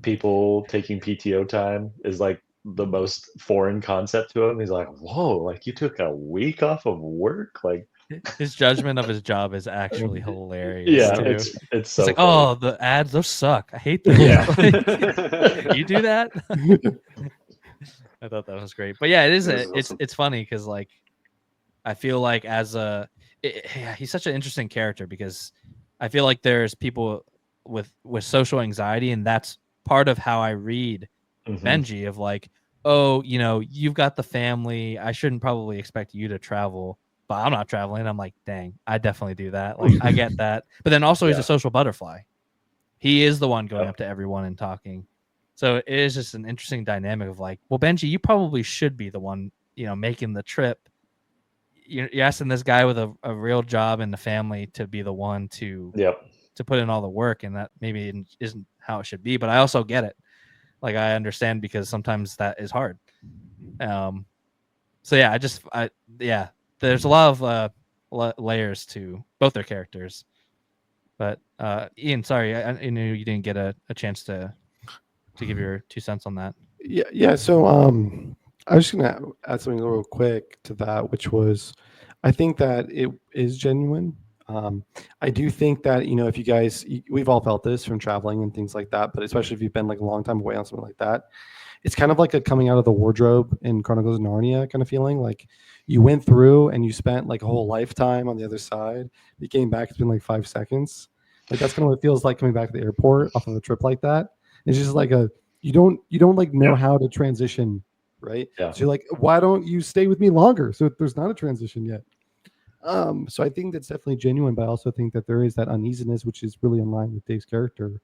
people taking PTO time is like the most foreign concept to him. He's like, whoa, like you took a week off of work? Like his judgment of his job is actually hilarious. Yeah, too. it's so like, funny. oh, the ads, those suck. I hate them. Yeah. You do that? I thought that was great. But yeah, it is awesome. It's funny because like I feel like he's such an interesting character, because I feel like there's people with social anxiety, and that's part of how I read Benji, of like, oh, you know, you've got the family, I shouldn't probably expect you to travel, but I'm not traveling. I'm like, dang, I definitely do that. Like I get that. But then also he's a social butterfly. He is the one going up to everyone and talking. So it is just an interesting dynamic of like, well, Benji, you probably should be the one, you know, making the trip. You're asking this guy with a real job and the family to be the one to put in all the work, and that maybe isn't how it should be. But I also get it. Like I understand, because sometimes that is hard. So yeah, there's a lot of layers to both their characters. But Ian, sorry, I knew you didn't get a chance to give your 2 cents on that. Yeah. So I was just gonna add something real quick to that, which was, I think that it is genuine. I do think that, you know, if you guys, we've all felt this from traveling and things like that, but especially if you've been like a long time away on something like that, it's kind of like a coming out of the wardrobe in Chronicles of Narnia kind of feeling. Like you went through and you spent like a whole lifetime on the other side. You came back, it's been like 5 seconds. Like that's kind of what it feels like coming back to the airport off of a trip like that. It's just like you don't like know Yeah. how to transition, right? Yeah. So you're like, why don't you stay with me longer? So there's not a transition yet. So I think that's definitely genuine, but I also think that there is that uneasiness, which is really in line with Dave's character.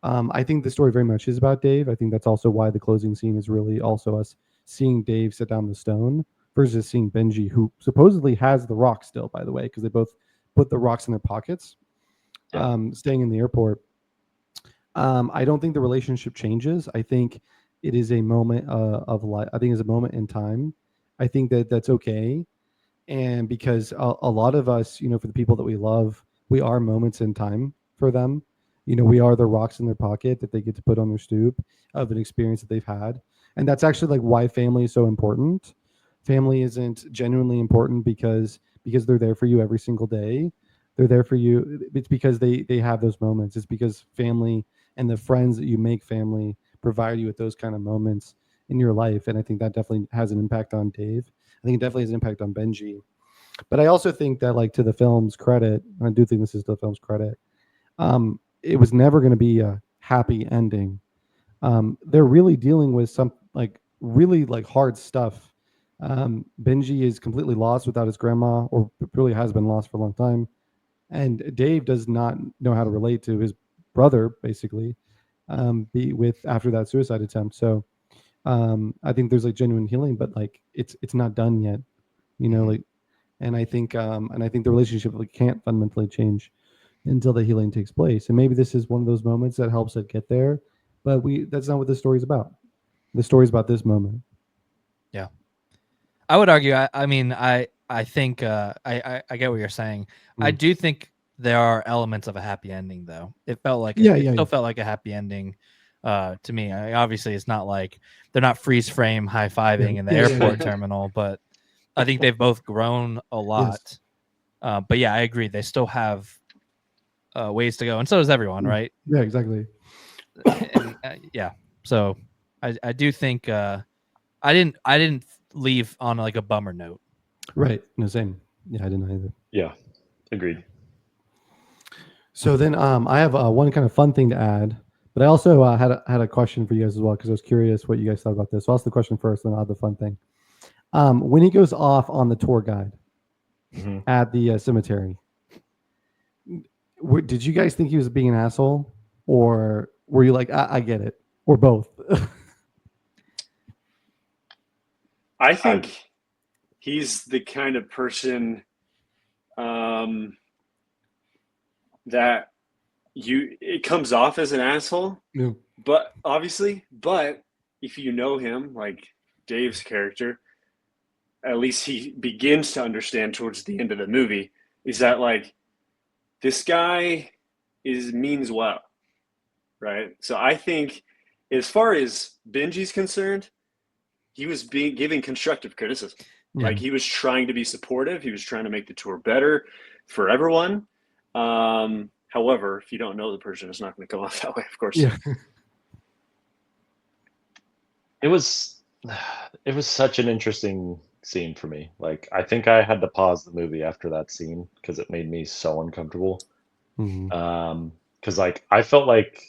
I think the story very much is about Dave. I think that's also why the closing scene is really also us seeing Dave sit down the stone versus seeing Benji, who supposedly has the rock still, by the way, because they both put the rocks in their pockets, Yeah. staying in the airport. I don't think the relationship changes. I think it is a moment of life. I think it's a moment in time. I think that that's okay. And because a lot of us, for the people that we love, we are moments in time for them. We are the rocks in their pocket that they get to put on their stoop of an experience that they've had. And that's actually like why family is so important. Family isn't genuinely important because they're there for you every single day. They're there for you. It's because they have those moments. It's because family and the friends that you make family provide you with those kind of moments in your life. And I think that definitely has an impact on Dave. I think it definitely has an impact on Benji. But I also think that, like, to the film's credit, and I do think this is the film's credit, it was never going to be a happy ending. They're really dealing with some like really like hard stuff. Benji is completely lost without his grandma, or really has been lost for a long time. And Dave does not know how to relate to his brother, basically, be with after that suicide attempt. So I think there's like genuine healing, but like it's not done yet. Like, and I think the relationship like can't fundamentally change until the healing takes place. And maybe this is one of those moments that helps it get there, but that's not what the story's about. The story's about this moment. Yeah, I would argue. I mean, I think I get what you're saying. I do think there are elements of a happy ending, though. It felt like it still felt like a happy ending to me. Obviously, it's not like they're not freeze frame high fiving in the airport terminal, but I think they've both grown a lot. But yeah, I agree. They still have ways to go, and so does everyone, right? Yeah, exactly. And, yeah, so I do think I didn't leave on like a bummer note. Right. No, same. Yeah, I didn't either. Yeah, agreed. So then I have one kind of fun thing to add, but I also had a question for you guys as well, because I was curious what you guys thought about this. So I'll ask the question first, then I'll have the fun thing. When he goes off on the tour guide at the cemetery, did you guys think he was being an asshole, or were you like, I get it, or both? I think he's the kind of person that it comes off as an asshole, but if you know him, like Dave's character, at least he begins to understand towards the end of the movie, is that like this guy means well, right? So I think as far as Benji's concerned, he was giving constructive criticism. Like he was trying to be supportive. He was trying to make the tour better for everyone. However, if you don't know the person, it's not going to come off that way, of course. Yeah. It was such an interesting scene for me. Like, I think I had to pause the movie after that scene because it made me so uncomfortable. Because like I felt like,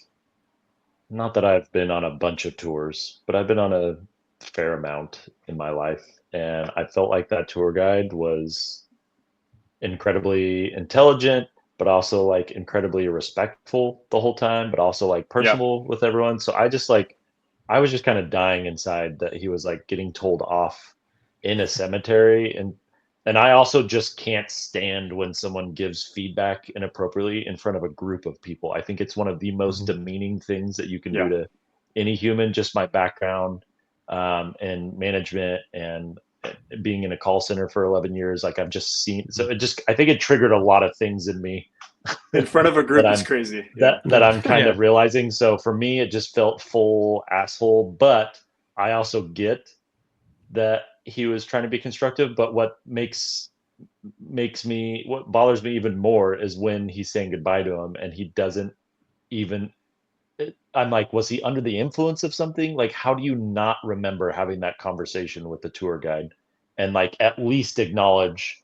not that I've been on a bunch of tours, but I've been on a fair amount in my life, and I felt like that tour guide was incredibly intelligent, but also like incredibly respectful the whole time, but also like personable with everyone. So I was just kind of dying inside that he was like getting told off in a cemetery. And I also just can't stand when someone gives feedback inappropriately in front of a group of people. I think it's one of the most demeaning things that you can do to any human. Just my background in management and being in a call center for 11 years, like I've just seen. So I think it triggered a lot of things in me. In front of a group is crazy. That I'm kind of realizing. So for me, it just felt full asshole. But I also get that he was trying to be constructive. But what what bothers me even more is when he's saying goodbye to him and he doesn't even I'm like, was he under the influence of something? Like, how do you not remember having that conversation with the tour guide and like at least acknowledge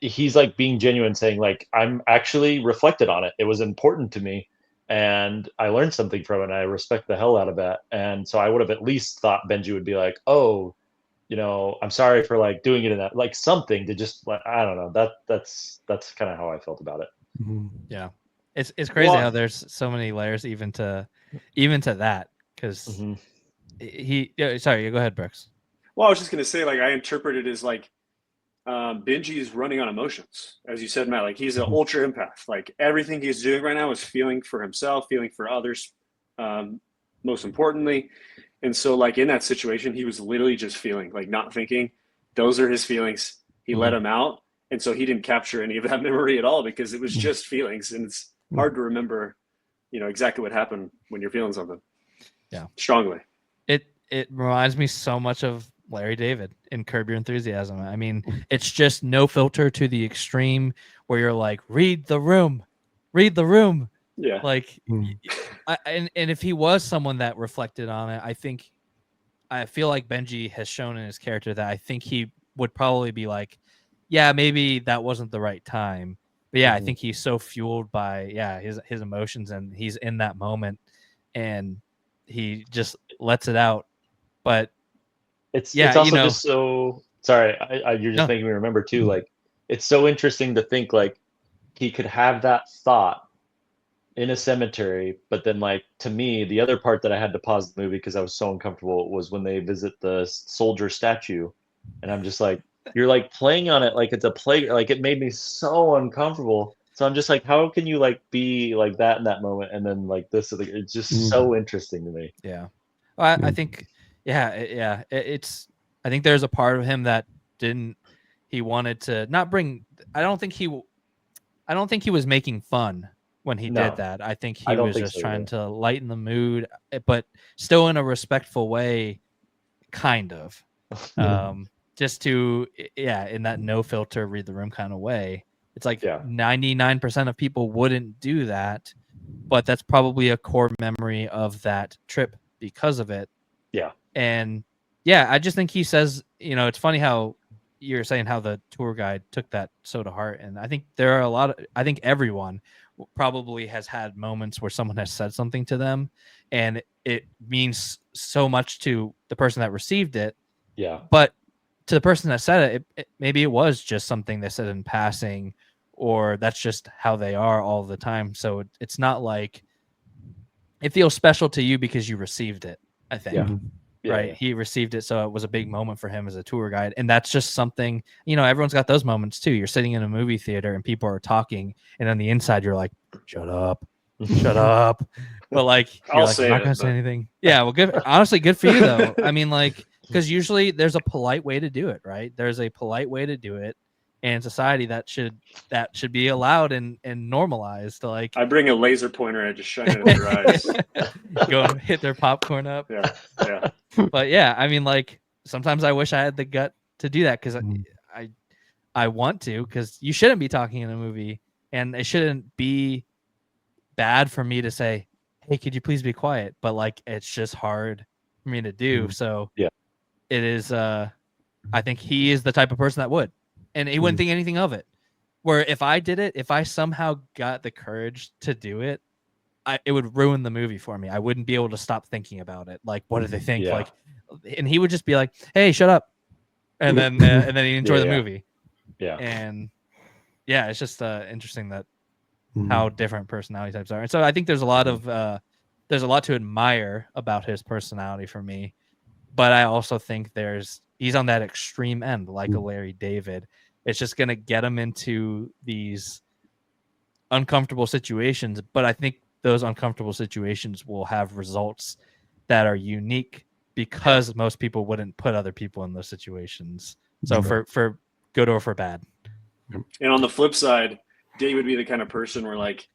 he's like being genuine, saying like, I'm actually reflected on it. It was important to me and I learned something from it. And I respect the hell out of that. And so I would have at least thought Benji would be like, oh, I'm sorry for like doing it in that, like something to just like, I don't know, that's kind of how I felt about it. Mhm. Yeah, it's crazy Well- how there's so many layers even to that, because Mhm. sorry, go ahead, Brooks. Well, I was just gonna say, like, I interpret it as like Benji's running on emotions, as you said, Matt. Like, he's an ultra empath. Like, everything he's doing right now is feeling for himself, feeling for others, most importantly. And so, like, in that situation, he was literally just feeling, like, not thinking. Those are his feelings. He let them out, and so he didn't capture any of that memory at all because it was just feelings, and it's hard to remember, exactly what happened when you're feeling something. Yeah, strongly. It reminds me so much of Larry David in Curb Your Enthusiasm. I mean, it's just no filter to the extreme where you're like, read the room. Yeah. Like, Mm. and if he was someone that reflected on it, I feel like Benji has shown in his character that I think he would probably be like, yeah, maybe that wasn't the right time. But yeah, I think he's so fueled by his emotions, and he's in that moment and he just lets it out. But It's yeah, also just so sorry. You're just No. making me remember too. Like, it's so interesting to think like he could have that thought in a cemetery, but then like to me, the other part that I had to pause the movie because I was so uncomfortable was when they visit the soldier statue, and I'm just like, you're like playing on it like it's a play. Like, it made me so uncomfortable. So I'm just like, how can you like be like that in that moment, and then like this? It's just so interesting to me. yeah, well, I think it's. I think there's a part of him that he wanted to not bring. I don't think he was making fun when he No, did that. I think I he don't was think just so trying either. to lighten the mood, but still in a respectful way, kind of. Just to in that no filter, read the room kind of way. It's like Yeah. 99% of people wouldn't do that, but that's probably a core memory of that trip because of it. Yeah. And yeah, I just think he says, it's funny how you're saying how the tour guide took that so to heart. And I think there are I think everyone probably has had moments where someone has said something to them and it means so much to the person that received it. Yeah. But to the person that said it, maybe it was just something they said in passing, or that's just how they are all the time. So it's not like it feels special to you because you received it, I think. Yeah. Yeah, Right. yeah. He received it. So it was a big moment for him as a tour guide. And that's just something, everyone's got those moments too. You're sitting in a movie theater and people are talking, and on the inside, you're like, shut up. But like, you're I'll like, say I'm not it, going to say but- anything. Yeah. Well, good. Honestly, good for you though. I mean, like, because usually there's a polite way to do it, right? There's a polite way to do it. And in society that should be allowed and normalized to like I bring a laser pointer and I just shine it in their eyes. go and hit their popcorn up. Yeah. But yeah, I mean, like sometimes I wish I had the gut to do that because I want to, because you shouldn't be talking in a movie, and it shouldn't be bad for me to say, "Hey, could you please be quiet?" But like, it's just hard for me to do. So Yeah. it is. I think he is the type of person that would, and he wouldn't think anything of it. Where if I did it, if I somehow got the courage to do it, it would ruin the movie for me. I wouldn't be able to stop thinking about it. Like, what do they think? Yeah. Like, and he would just be like, "Hey, shut up," and then he'd enjoy the Yeah. movie. Yeah. And yeah, it's just interesting that how different personality types are. And so I think there's a lot of there's a lot to admire about his personality for me. But I also think he's on that extreme end, like a Larry David. It's just gonna get him into these uncomfortable situations, but I think those uncomfortable situations will have results that are unique because most people wouldn't put other people in those situations. So for good or for bad. And on the flip side, Dave would be the kind of person where like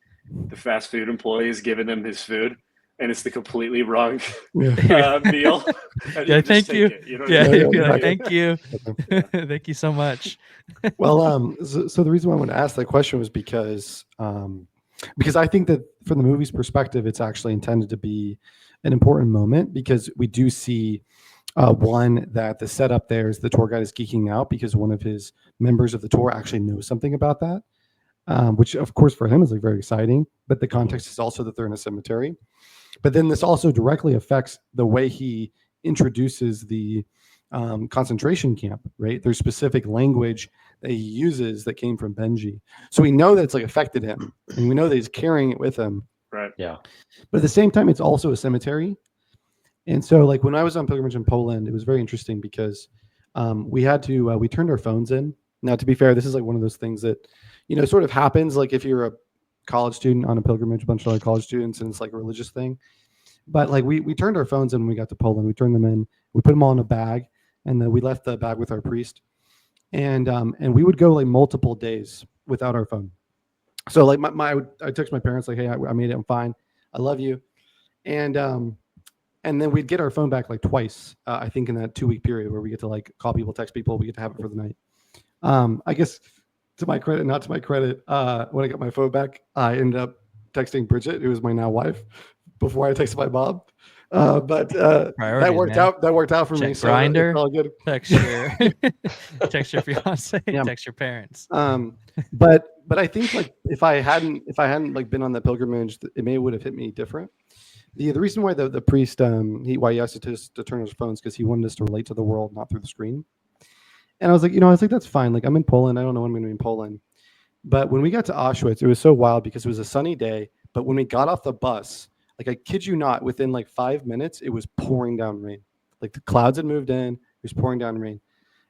the fast food employee is giving him his food and it's the completely wrong meal. And Yeah, you just thank take you. it, you know what Yeah, I mean? you'd be like, Yeah. thank you. Thank you so much. Well, so the reason why I want to ask that question was because because I think that from the movie's perspective, it's actually intended to be an important moment because we do see one that the setup there is the tour guide is geeking out because one of his members of the tour actually knows something about that, which of course for him is like very exciting. But the context is also that they're in a cemetery. But then this also directly affects the way he introduces the concentration camp, right? There's specific language that he uses that came from Benji. So we know that it's like affected him and we know that he's carrying it with him. Right. Yeah. But at the same time, it's also a cemetery. And so like when I was on pilgrimage in Poland, it was very interesting because we had to, we turned our phones in. Now, to be fair, this is like one of those things that, sort of happens like if you're a college student on a pilgrimage, a bunch of other college students, and it's like a religious thing. But like we turned our phones in when we got to Poland. We turned them in, we put them all in a bag, and then we left the bag with our priest. And we would go like multiple days without our phone. So like I text my parents like, hey, I made it, I'm fine, I love you. And then we'd get our phone back like twice, I think in that 2-week period where we get to like call people, text people, we get to have it for the night. I guess to my credit, not to my credit, when I got my phone back, I ended up texting Bridget, who was my now wife, before I texted my mom. But that worked man. out. That worked out for me. Check Grindr. So it's all good. Text your fiance, Yeah. text your parents. But I think like if I hadn't like been on that pilgrimage, it would have hit me different. The reason why the priest why he asked us to turn his phones because he wanted us to relate to the world, not through the screen. And I was like, that's fine. Like I'm in Poland. I don't know when I'm going to be in Poland. But when we got to Auschwitz, it was so wild because it was a sunny day. But when we got off the bus, like I kid you not, within like 5 minutes, it was pouring down rain. Like the clouds had moved in, it was pouring down rain.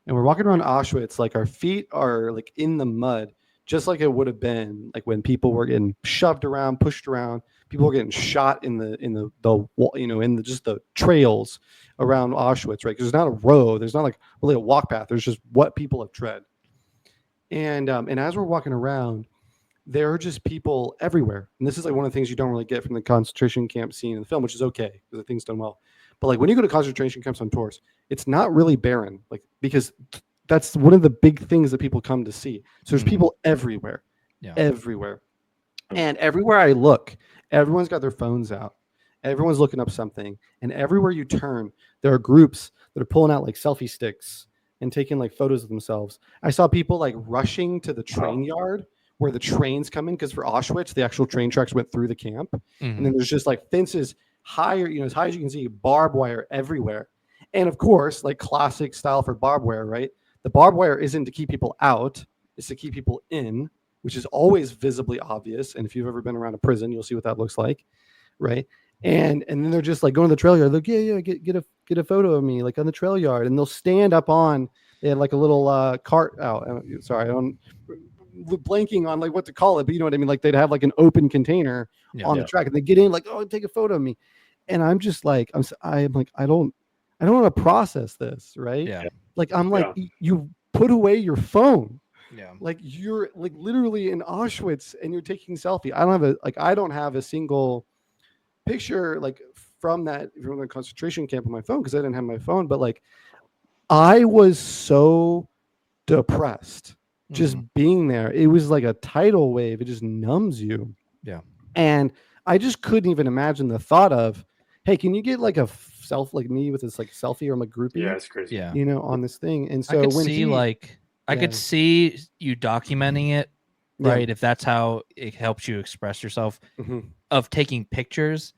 And we're walking around Auschwitz, like our feet are like in the mud, just like it would have been like when people were getting shoved around, pushed around, people were getting shot in just the trails around Auschwitz, right? Because there's not a road, there's not like really a walk path, there's just what people have tread. And as we're walking around, there are just people everywhere. And this is like one of the things you don't really get from the concentration camp scene in the film, which is okay because the thing's done well. But like when you go to concentration camps on tours, it's not really barren, like because that's one of the big things that people come to see. So there's people everywhere, everywhere. And everywhere I look, everyone's got their phones out. Everyone's looking up something. And everywhere you turn, there are groups that are pulling out like selfie sticks and taking like photos of themselves. I saw people like rushing to the train yard where the trains come in, because for Auschwitz, the actual train tracks went through the camp. And then there's just like fences higher, as high as you can see, barbed wire everywhere. And of course, like classic style for barbed wire, right? The barbed wire isn't to keep people out, it's to keep people in, which is always visibly obvious. And if you've ever been around a prison, you'll see what that looks like, right? And then they're just like going to the trail yard, like, get a photo of me, like on the trail yard. And they'll stand up on, they had like a little cart out. Sorry, I don't blanking on like what to call it, but you know what I mean? Like they'd have like an open container on the track and they get in like, oh, take a photo of me. And I'm just like, I'm like, I don't want to process this, right? Yeah. Like, I'm like, you put away your phone. Yeah. Like you're like literally in Auschwitz and you're taking selfie. I don't have a single picture like from the concentration camp on my phone because I didn't have my phone. But like, I was so depressed just being there. It was like a tidal wave. It just numbs you. Yeah. And I just couldn't even imagine the thought of, hey, can you get like a self like me with this like selfie or my groupie? Yeah, it's crazy. Yeah. On this thing. And so I could when see I could see you documenting it, right? If that's how it helps you express yourself, of taking pictures,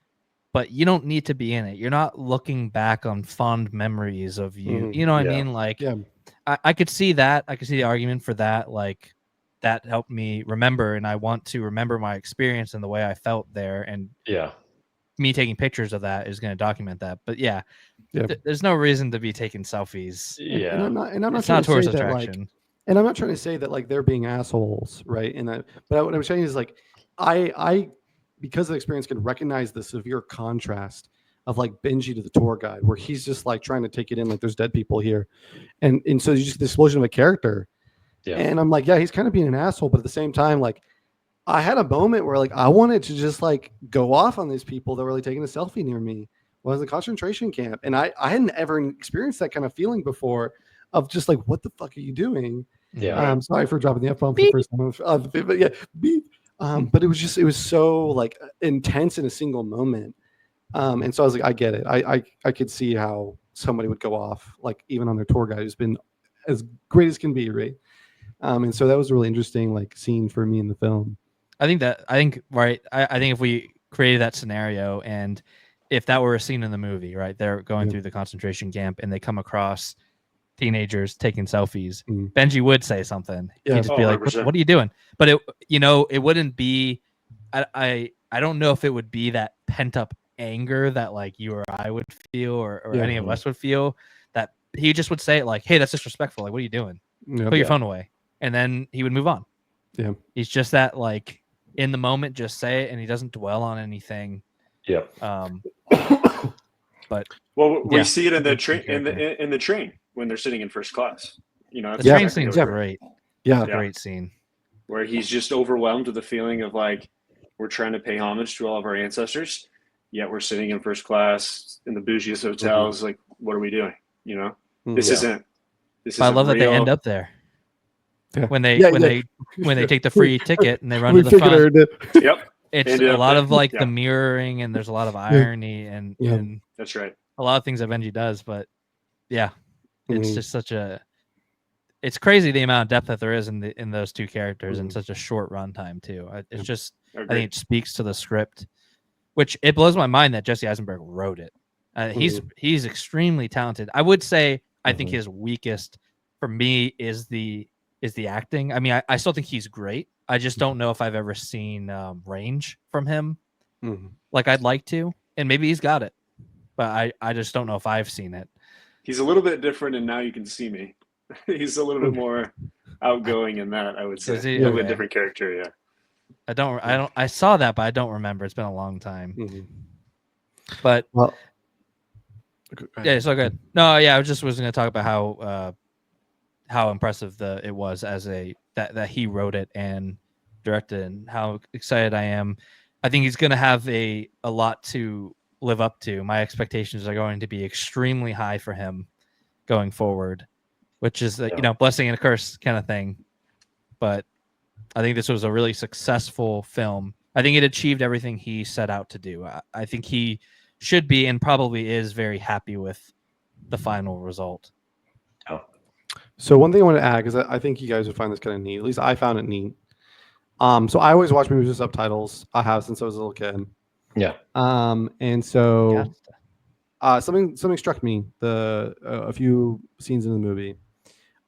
but you don't need to be in it. You're not looking back on fond memories of you. You know what I mean? Like, I could see that. I could see the argument for that. Like, that helped me remember, and I want to remember my experience and the way I felt there. And me taking pictures of that is going to document that. But there's no reason to be taking selfies. Yeah, and I'm not it's trying not to tourist say that, attraction. like, and I'm not trying to say that like they're being assholes, right? And that, but what I'm saying is like, I because of the experience can recognize the severe contrast of like Benji to the tour guide, where he's just like trying to take it in, like there's dead people here, and so you just the explosion of a character. And I'm like, he's kind of being an asshole, but at the same time, like, I had a moment where like I wanted to just like go off on these people that were like taking a selfie near me when I was in a concentration camp, and I hadn't ever experienced that kind of feeling before, of just like, what the fuck are you doing? Sorry for dropping the F-bomb for the first time. But beep. But it was so like intense in a single moment. And so I was like, I get it. I could see how somebody would go off, like even on their tour guide who's been as great as can be, right? And so that was a really interesting like scene for me in the film. I think right. I think if we created that scenario, and if that were a scene in the movie, right, they're going Yeah. through the concentration camp and they come across teenagers taking selfies, Mm. Benji would say something. Yeah. He'd just be like, 100%. what are you doing? But it wouldn't be. I don't know if it would be that pent up anger that like you or I would feel, or Yeah. any of us would feel. That he just would say it like, hey, that's disrespectful. Like, what are you doing? Yeah. Put your phone away, and then he would move on. Yeah. He's just that like in the moment, just say it, and he doesn't dwell on anything. Yeah. But Well, we Yeah. see it in the train Interesting in the train when they're sitting in first class. You know, the that's Yeah. train exactly scene's what- great. Yeah. Yeah. Great scene. where he's just overwhelmed with the feeling of like we're trying to pay homage to all of our ancestors, yet we're sitting in first class in the bougiest hotels. Like, what are we doing? You know, this Yeah. isn't. This is. But I love that they end up there Yeah. when they Yeah, when yeah. they take the free ticket and they run We to the front. figured it. Yep, It's ended a up lot there. of like Yeah. the mirroring, and there's a lot of irony and Yeah. and that's right. a lot of things that Benji does. But yeah, it's Mhm. just such a. It's crazy the amount of depth that there is in those two characters in Mhm. such a short runtime too. It's just I Agreed. think it speaks to the script, which it blows my mind that Jesse Eisenberg wrote it. He's extremely talented. I would say I think Mhm. his weakest for me is the acting. I mean, I still think he's great. I just don't know if I've ever seen range from him Mhm. like I'd like to, and maybe he's got it, but I just don't know if I've seen it. He's a little bit different, and now you can see me. He's a little bit more outgoing in that. I would say Is he? a little bit Okay. different character. Yeah. I saw that, but I don't remember. It's been a long time. Mhm. But Well, yeah, it's so good. No, yeah, I was going to talk about how impressive it was as that he wrote it and directed, and how excited I am. I think he's going to have a lot to live up to. My expectations are going to be extremely high for him going forward, which is blessing and a curse kind of thing. But I think this was a really successful film. I think it achieved everything he set out to do. I think he should be and probably is very happy with the final result. so one thing I want to add, because I think you guys would find this kind of neat. At least I found it neat. So I always watch movies with subtitles. I have since I was a little kid. Yeah. And so Gotcha. something struck me a few scenes in the movie.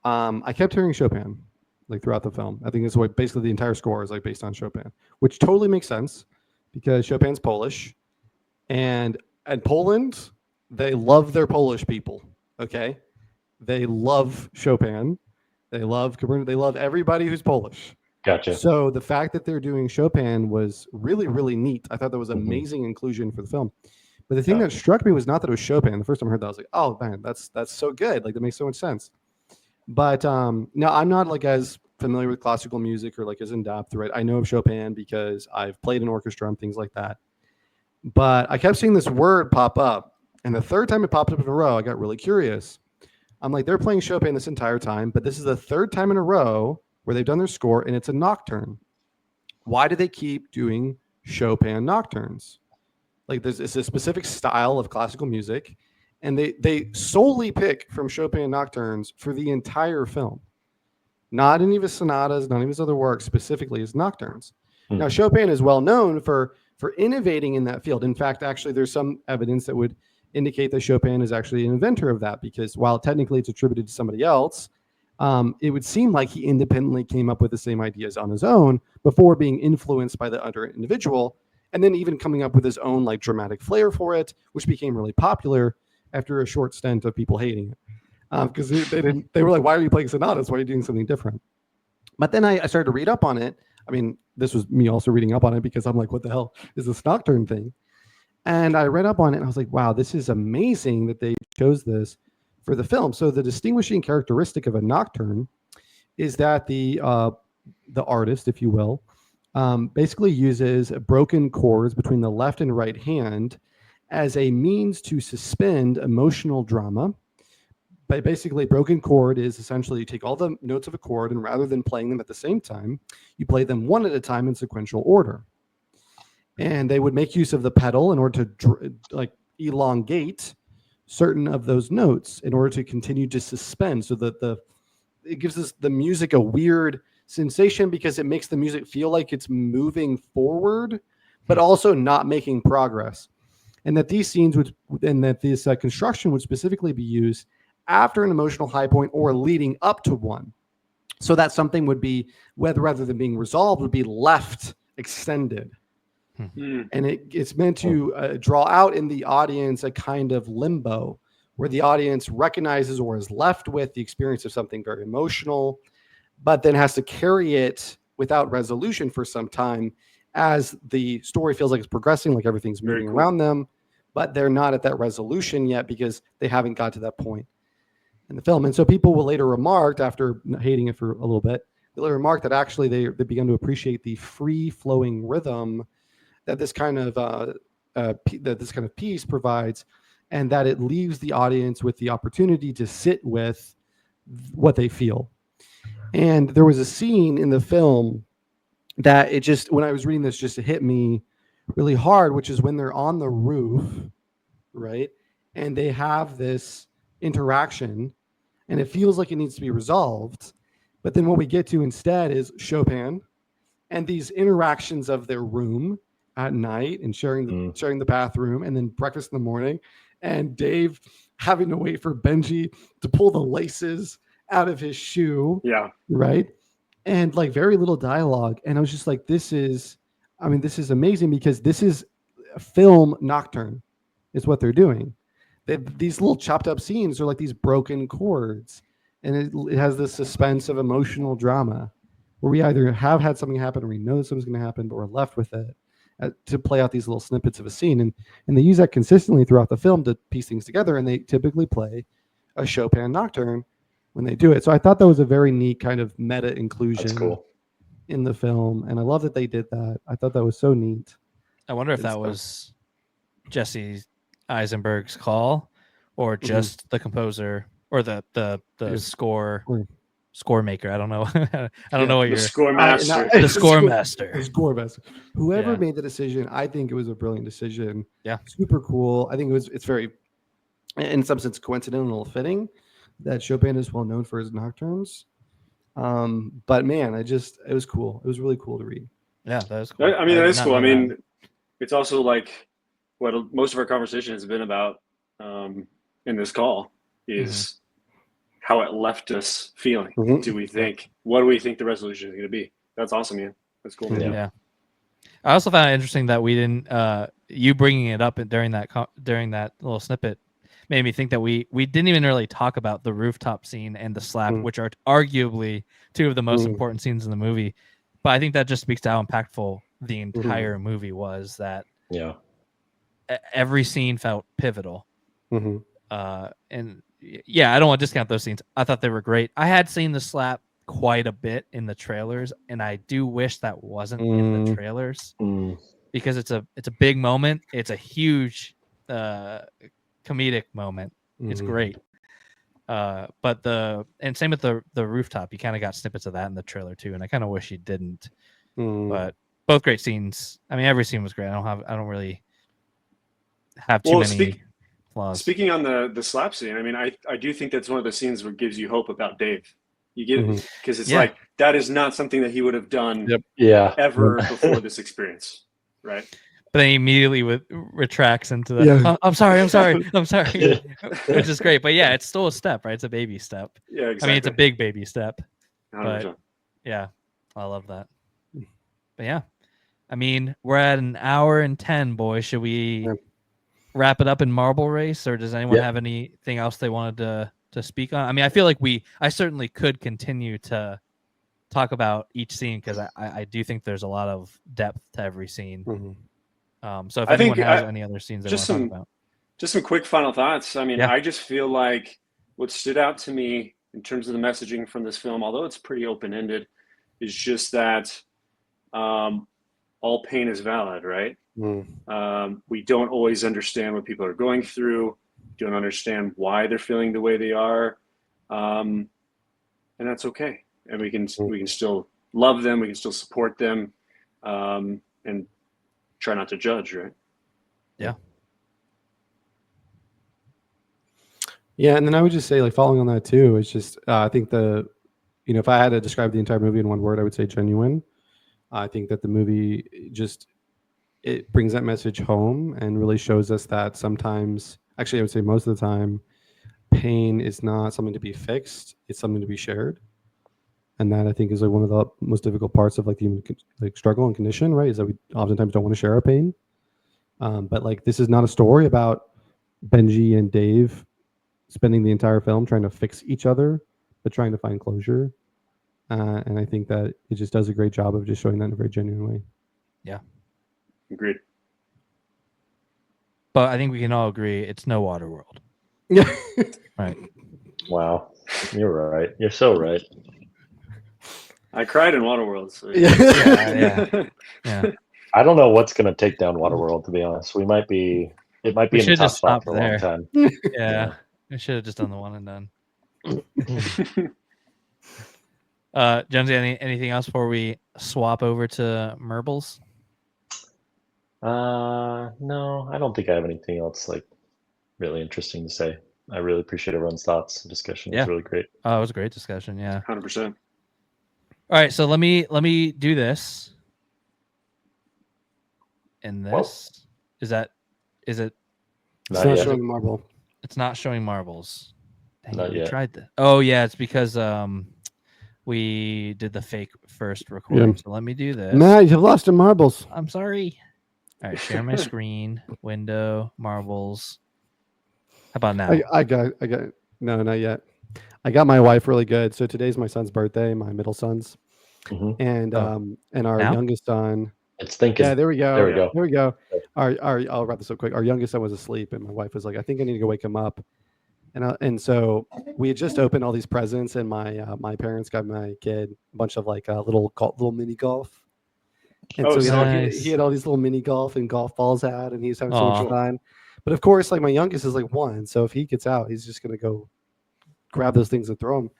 I kept hearing Chopin like throughout the film. I think it's what basically the entire score is like based on Chopin, which totally makes sense because Chopin's Polish, and Poland, they love their Polish people. Okay, they love Chopin, they love Cabrera, they love everybody who's Polish. Gotcha. So the fact that they're doing Chopin was really, really neat. I thought that was Mhm. amazing inclusion for the film. But the thing Yeah. that struck me was not that it was Chopin. The first time I heard that, I was like, "Oh man, that's so good! Like that makes so much sense." But no, I'm not like as familiar with classical music or like as in depth, right? I know of Chopin because I've played in orchestra and things like that. But I kept seeing this word pop up, and the third time it popped up in a row, I got really curious. I'm like, they're playing Chopin this entire time, but this is the third time in a row where they've done their score, and it's a nocturne. Why do they keep doing Chopin nocturnes? Like it's a specific style of classical music, and they solely pick from Chopin nocturnes for the entire film. Not any of his sonatas, none of his other works, specifically his nocturnes. Hmm. Now, Chopin is well known for innovating in that field. In fact, actually, there's some evidence that would indicate that Chopin is actually an inventor of that, because while technically it's attributed to somebody else, it would seem like he independently came up with the same ideas on his own before being influenced by the other individual, and then even coming up with his own like dramatic flair for it, which became really popular after a short stint of people hating it. Because they were like, why are you playing sonatas? Why are you doing something different? But then I started to read up on it. I mean, this was me also reading up on it because I'm like, what the hell is this nocturne thing? And I read up on it and I was like, wow, this is amazing that they chose this for the film. So the distinguishing characteristic of a nocturne is that the artist, if you will, basically uses broken chords between the left and right hand as a means to suspend emotional drama, basically, broken chord is essentially you take all the notes of a chord, and rather than playing them at the same time, you play them one at a time in sequential order. And they would make use of the pedal in order to like elongate certain of those notes in order to continue to suspend, so that it gives us the music a weird sensation because it makes the music feel like it's moving forward, but also not making progress. And that these scenes would, and that this construction would specifically be used after an emotional high point or leading up to one, so that something would be, rather than being resolved, would be left extended. And it's meant to draw out in the audience a kind of limbo where the audience recognizes or is left with the experience of something very emotional, but then has to carry it without resolution for some time as the story feels like it's progressing, like everything's moving around them, but they're not at that resolution yet because they haven't got to that point in the film. And so people will later remark, after hating it for a little bit, they'll remark that actually they began to appreciate the free-flowing rhythm that this kind of piece provides, and that it leaves the audience with the opportunity to sit with what they feel. And there was a scene in the film that it just, when I was reading this, just hit me really hard, which is when they're on the roof, right? And they have this interaction, and it feels like it needs to be resolved. But then what we get to instead is Chopin and these interactions of their room at night and sharing the bathroom, and then breakfast in the morning, and Dave having to wait for Benji to pull the laces out of his shoe. Yeah. Right. And like very little dialogue. And I was just like, this is amazing, because this is a film nocturne is what they're doing. These little chopped up scenes are like these broken chords, and it has this suspense of emotional drama where we either have had something happen or we know something's going to happen, but we're left with it to play out these little snippets of a scene. And they use that consistently throughout the film to piece things together. And they typically play a Chopin nocturne when they do it. So I thought that was a very neat kind of meta inclusion in the film. And I love that they did that. I thought that was so neat. I wonder if that was Jesse Eisenberg's call, or just the composer or the score maker. I don't know. I don't know what the you're score master. The score master. The score master. Whoever made the decision, I think it was a brilliant decision. Yeah. Super cool. I think it's very, in some sense, coincidental fitting that Chopin is well known for his nocturnes. But man, it was cool. It was really cool to read. Yeah, that was cool. I mean, that is cool. I mean, it's also like what most of our conversation has been about in this call is how it left us feeling. What do we think the resolution is going to be? That's awesome, man. That's cool. Yeah. I also found it interesting that we didn't, you bringing it up during that little snippet made me think that we didn't even really talk about the rooftop scene and the slap, which are arguably two of the most important scenes in the movie. But I think that just speaks to how impactful the entire movie was, that every scene felt pivotal. And yeah, I don't want to discount those scenes. I thought they were great. I had seen the slap quite a bit in the trailers, and I do wish that wasn't in the trailers, because it's a big moment. It's a huge comedic moment. It's great. But same with the rooftop. You kind of got snippets of that in the trailer too, and I kind of wish you didn't. But both great scenes. I mean, every scene was great. I don't really have too many flaws. Speaking on the slap scene, I mean, I do think that's one of the scenes that gives you hope about Dave. You get it, because it's like that is not something that he would have done ever before this experience, right? But then he immediately retracts into the I'm sorry, which is great. But yeah, it's still a step, right? It's a baby step. Yeah, exactly. I mean, it's a big baby step. 100%. But yeah, I love that. But yeah, I mean, we're at an hour and 10, boys. Should we wrap it up in Marble Race, or does anyone have anything else they wanted to speak on? I mean, I feel like I certainly could continue to talk about each scene, because I do think there's a lot of depth to every scene. So if anyone has any other scenes they want to talk about. Just some quick final thoughts. I mean, I just feel like what stood out to me in terms of the messaging from this film, although it's pretty open-ended, is just that all pain is valid, right? We don't always understand what people are going through, don't understand why they're feeling the way they are. and that's okay. And we can still love them, we can still support them, and try not to judge, right? Yeah, and then I would just say, like, following on that too, it's just I think if I had to describe the entire movie in one word, I would say genuine. I think that the movie just it brings that message home and really shows us that sometimes, actually, I would say most of the time, pain is not something to be fixed; it's something to be shared. And that I think is like one of the most difficult parts of like the human struggle and condition, right? Is that we oftentimes don't want to share our pain. But like this is not a story about Benji and Dave spending the entire film trying to fix each other, but trying to find closure. And I think that it just does a great job of just showing that in a very genuine way. Agreed. But I think we can all agree it's no Waterworld. Yeah. Right. Wow, you're right. You're so right. I cried in Waterworld. So Yeah. I don't know what's going to take down Waterworld. To be honest, it might be We in the should top just spot stop for a there. long time. Yeah. We should have just done the one and done. Jonesy, anything else before we swap over to Merbles? No, I don't think I have anything else like really interesting to say. I really appreciate everyone's thoughts. The discussion was really great. Oh, it was a great discussion. Yeah. 100%. All right, so let me do this. And this is it? It's Not not yet. showing the marble. It's not showing marbles. Dang Not it, we yet. tried that. Oh yeah, it's because we did the fake first recording. Yeah. So let me do this. Matt, you've lost your marbles. I'm sorry. All right, share my screen, window, marbles. How about now? I got no, not yet. I got my wife really good. So today's my son's birthday, my middle son's, Mhm. and our Now? youngest son. It's thinking. Yeah, there we go. There we go. There we go. I'll wrap this up quick. Our youngest son was asleep, and my wife was like, "I think I need to go wake him up." And so we had just opened all these presents, and my parents got my kid a bunch of like little mini golf. And Oh, so nice. he had all these little mini golf and golf balls out, and he was having so Aw. much fun. But of course, like my youngest is like 1, so if he gets out, he's just gonna go grab those things and throw them.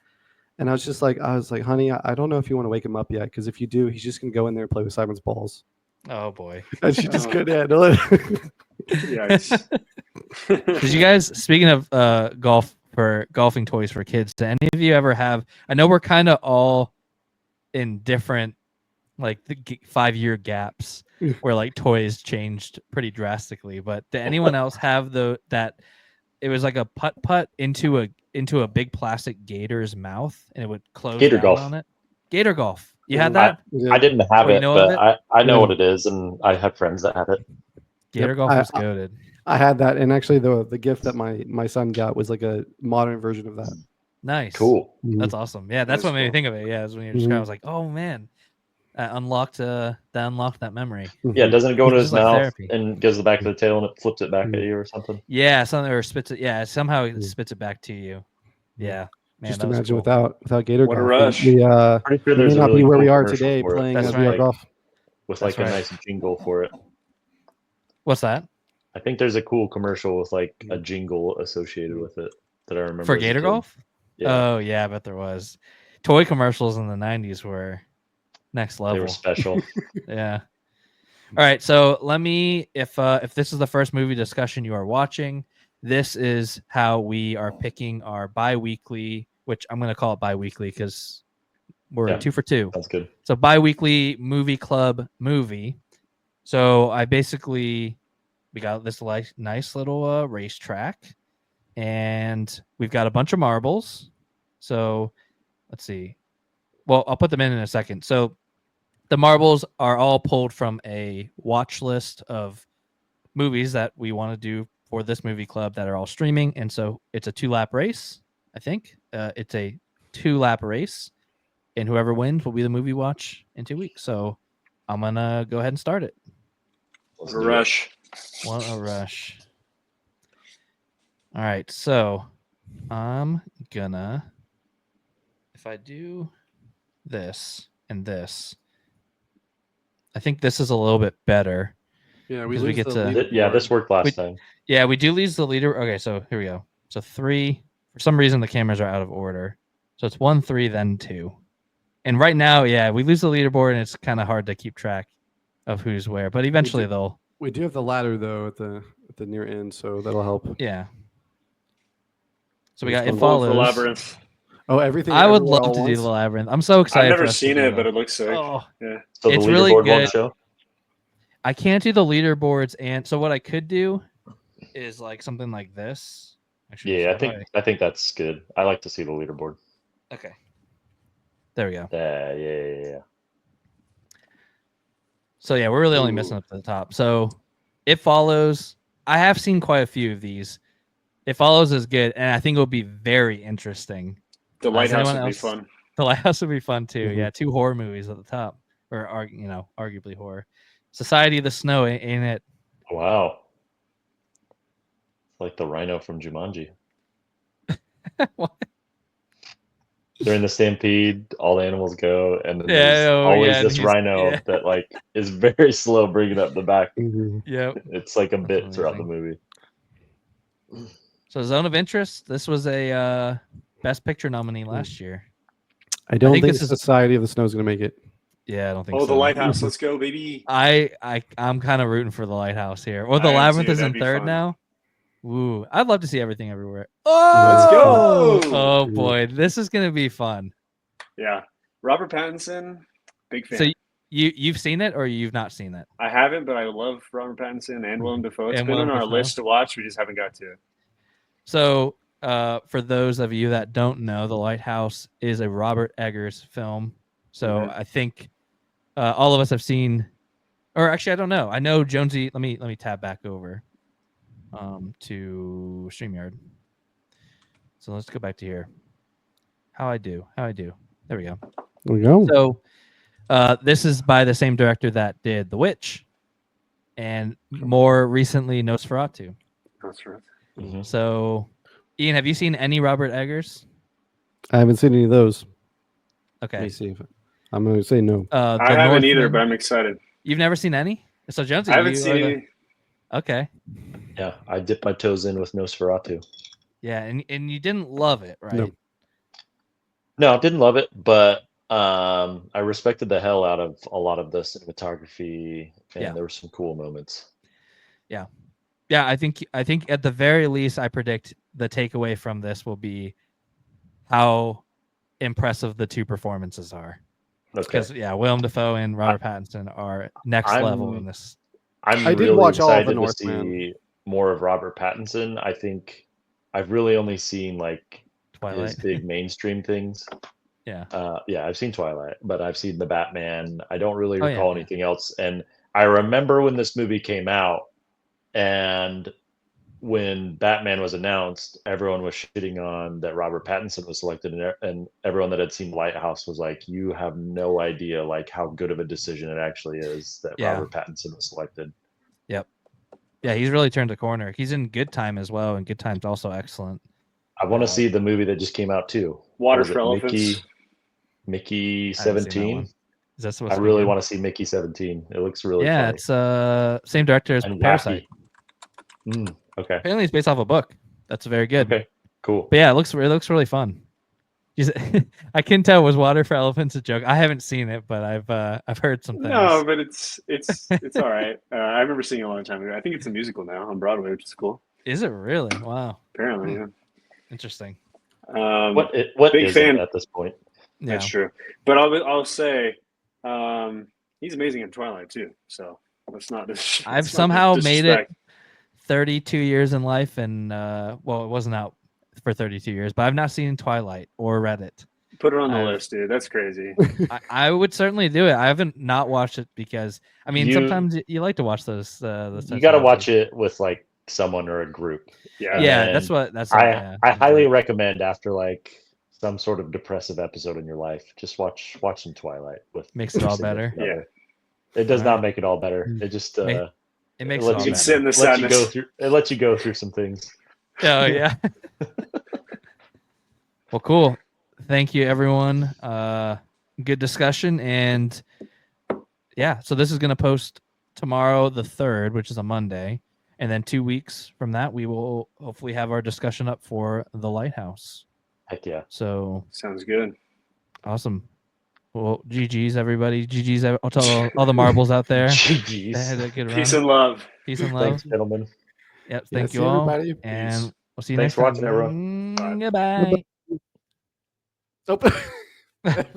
And I was like, honey, I don't know if you want to wake him up yet, because if you do, he's just gonna go in there and play with Simon's balls. Oh boy. And she just Oh. couldn't handle it. Yikes. Did you guys, speaking of golfing toys for kids, do any of you ever have, I know we're kind of all in different like the 5-year gaps where like toys changed pretty drastically, but did anyone else have that it was like a putt into a big plastic gator's mouth and it would close Gator down golf. on it? Gator golf. You had that? Yeah. I didn't have Oh, you it, know of but I know Yeah. what it is, and I have friends that have it. Gator Yep, golf I- was goated. I had that, and actually the gift that my son got was like a modern version of that. Nice. Cool. That's awesome. Yeah, that's That's what made me cool. think of it. Yeah, is when you described, I was like, oh man, that unlocked that memory. Yeah, doesn't it go into It's his just like mouth therapy. and goes to the back of the tail and it flips it back at you or something? Yeah, something or spits it. Yeah, somehow it spits it back to you. Yeah, man, Just that was imagine cool. without Gator What a golf, rush. we Pretty sure may there's a not really be where cool we are commercial today for it playing That's VR right. golf. with That's like right. a nice jingle for it. What's that I think there's a cool commercial with like a jingle associated with it that I remember for as a Gator kid. golf? Yeah, Oh yeah, I bet there was. Toy commercials in the '90s were next they level. were special. Yeah. All right, so let me if this is the first movie discussion you are watching, this is how we are picking our bi-weekly, which I'm going to call it bi-weekly because we're Yeah. 2 for 2. Sounds good. So bi-weekly movie club movie. So we got this nice little racetrack, and we've got a bunch of marbles. So let's see. Well, I'll put them in a second. So the marbles are all pulled from a watch list of movies that we want to do for this movie club that are all streaming. And so it's a 2-lap race, I think. It's a 2-lap race, and whoever wins will be the movie watch in 2 weeks. So I'm going to go ahead and start it. Let's What a do it. rush. What a rush. All right, so I'm gonna, if I do this and this, I think this is a little bit better. Yeah, Because we get to- Yeah, this worked last time. Yeah, we do lose the leader. Okay, so here we go. So 3, for some reason the cameras are out of order. So it's 1, 3, then 2. And right now, yeah, we lose the leaderboard and it's kind of hard to keep track of who's where. But eventually they'll We do have the ladder though at the near end, so that'll help. yeah. So we Who's got going It to- Going for Follows. Labyrinth. Oh, everything. I would Everywhere love all to at do the once? Labyrinth. I'm so excited. I've for never us to seen do it, that. but it looks sick. Oh, Yeah. So It's the really leaderboard good. won't show. I can't do the leaderboards, and so what I could do is like something like this. Actually, Yeah, so I think that's good. I like to see the leaderboard. okay. There we go. Yeah. So yeah, we're really only Ooh. missing up to the top. So It Follows. I have seen quite a few of these. It Follows is good, and I think it will be very interesting. The Does Lighthouse anyone would be else- fun. The Lighthouse would be fun too. Mhm. Yeah, 2 horror movies at the top, or arguably horror. Society of the Snow, ain't it? Wow. It's like the rhino from Jumanji. What? During the stampede, all the animals go, and then Yeah, there's oh, always yeah, and this he's- rhino yeah. that like is very slow bringing up the back. Mhm. Yep. It's like a That's bit throughout the amazing. movie. So Zone of Interest. This was a Best Picture nominee last year. I don't think think, this is- Society of the Snow is going to make it. Yeah, I don't think Oh, so. the Lighthouse. Let's go, baby. I'm kind of rooting for the Lighthouse here. Or the I am Labyrinth too, is in that'd be third fun. now. Ooh, I'd love to see Everything Everywhere. Let's Oh, go. oh boy, this is gonna be fun. Yeah. Robert Pattinson, big fan. So you've seen it or you've not seen it? I haven't, but I love Robert Pattinson and Willem Dafoe. It's And been Willem on our Dafoe. list to watch. We just haven't got to it. So for those of you that don't know, The Lighthouse is a Robert Eggers film. So Mhm. I think all of us have seen, or actually I don't know. I know Jonesy. Let me tab back over to StreamYard. So let's go back to here. How I do. There we go. There we go. So this is by the same director that did The Witch, and more recently Nosferatu. That's right. Mhm. So, Ian, have you seen any Robert Eggers? I haven't seen any of those. Let Okay. me see if I'm going to say no. The I haven't either, Northman. but I'm excited. You've never seen any? So Jonesy, I haven't you seen are the- any. Okay. Yeah, I dipped my toes in with Nosferatu. Yeah, and you didn't love it, right? Nope. No, I didn't love it, but I respected the hell out of a lot of the cinematography, and Yeah. there were some cool moments. Yeah, I think at the very least, I predict the takeaway from this will be how impressive the 2 performances are. Okay, Because Willem Dafoe and Robert Pattinson are next level in I'm- this. I'm I did really watch all of excited The to Northman. see more of Robert Pattinson. I think I've really only seen like Twilight. his big mainstream things. Yeah. Yeah, I've seen Twilight, but I've seen the Batman. I don't really Oh, yeah, recall yeah. anything else. And I remember when this movie came out, and when Batman was announced, everyone was shitting on that Robert Pattinson was selected, and everyone that had seen Lighthouse was like, "You have no idea like how good of a decision it actually is that Yeah. Robert Pattinson was selected." Yeah, he's really turned a corner. He's in Good Time as well, and Good Time's also excellent. I want Yeah. to see the movie that just came out too. Water Was it for Elephants. Mickey I haven't seen that 17. one. Is that supposed I to be really good? want to see Mickey 17. It looks really Yeah, funny. it's same director as and Parasite. wacky. Okay. Apparently, it's based off a book. That's very good. Okay. Cool. But yeah, it looks really fun. I can tell was Water for Elephants a joke. I haven't seen it, but I've heard some things. No, but it's all right. I remember seeing it a long time ago. I think it's a musical now on Broadway, which is cool. Is it really? Wow, Apparently, yeah. interesting. What Big is fan. it at this point? Yeah, That's true. But I'll say he's amazing in Twilight too. So let's not. I've somehow made it 32 years in life, and well, it wasn't out for 32 years, but I've not seen Twilight or read it. Put it on the I've- list, dude. That's crazy. I would certainly do it. I haven't not watched it because I mean You- sometimes you like to watch those. You got to watch it with like someone or a group. Yeah. Yeah, And that's what. That's I highly recommend after like some sort of depressive episode in your life, just watching Twilight with Makes it all better. Yeah. It does All not right. make it all better. It just It makes It it lets all You you can sit in better. the lets you go sadness. through. It lets you go through some things. Oh yeah. Well, cool. Thank you, everyone. Good discussion, and yeah. So this is gonna post tomorrow, the 3rd, which is a Monday, And then 2 weeks from that, we will hopefully have our discussion up for The Lighthouse. Heck yeah. So Sounds good. awesome. Well, GG's everybody. GG's. I'll tell all the marbles out there. They had GG's. a good Peace run. and love. Peace and love. Thanks, gentlemen. Yep. Yeah, Thank see you all. everybody. And Peace. we'll see you Thanks next for time. watching, everyone. Bye. Goodbye. Nope.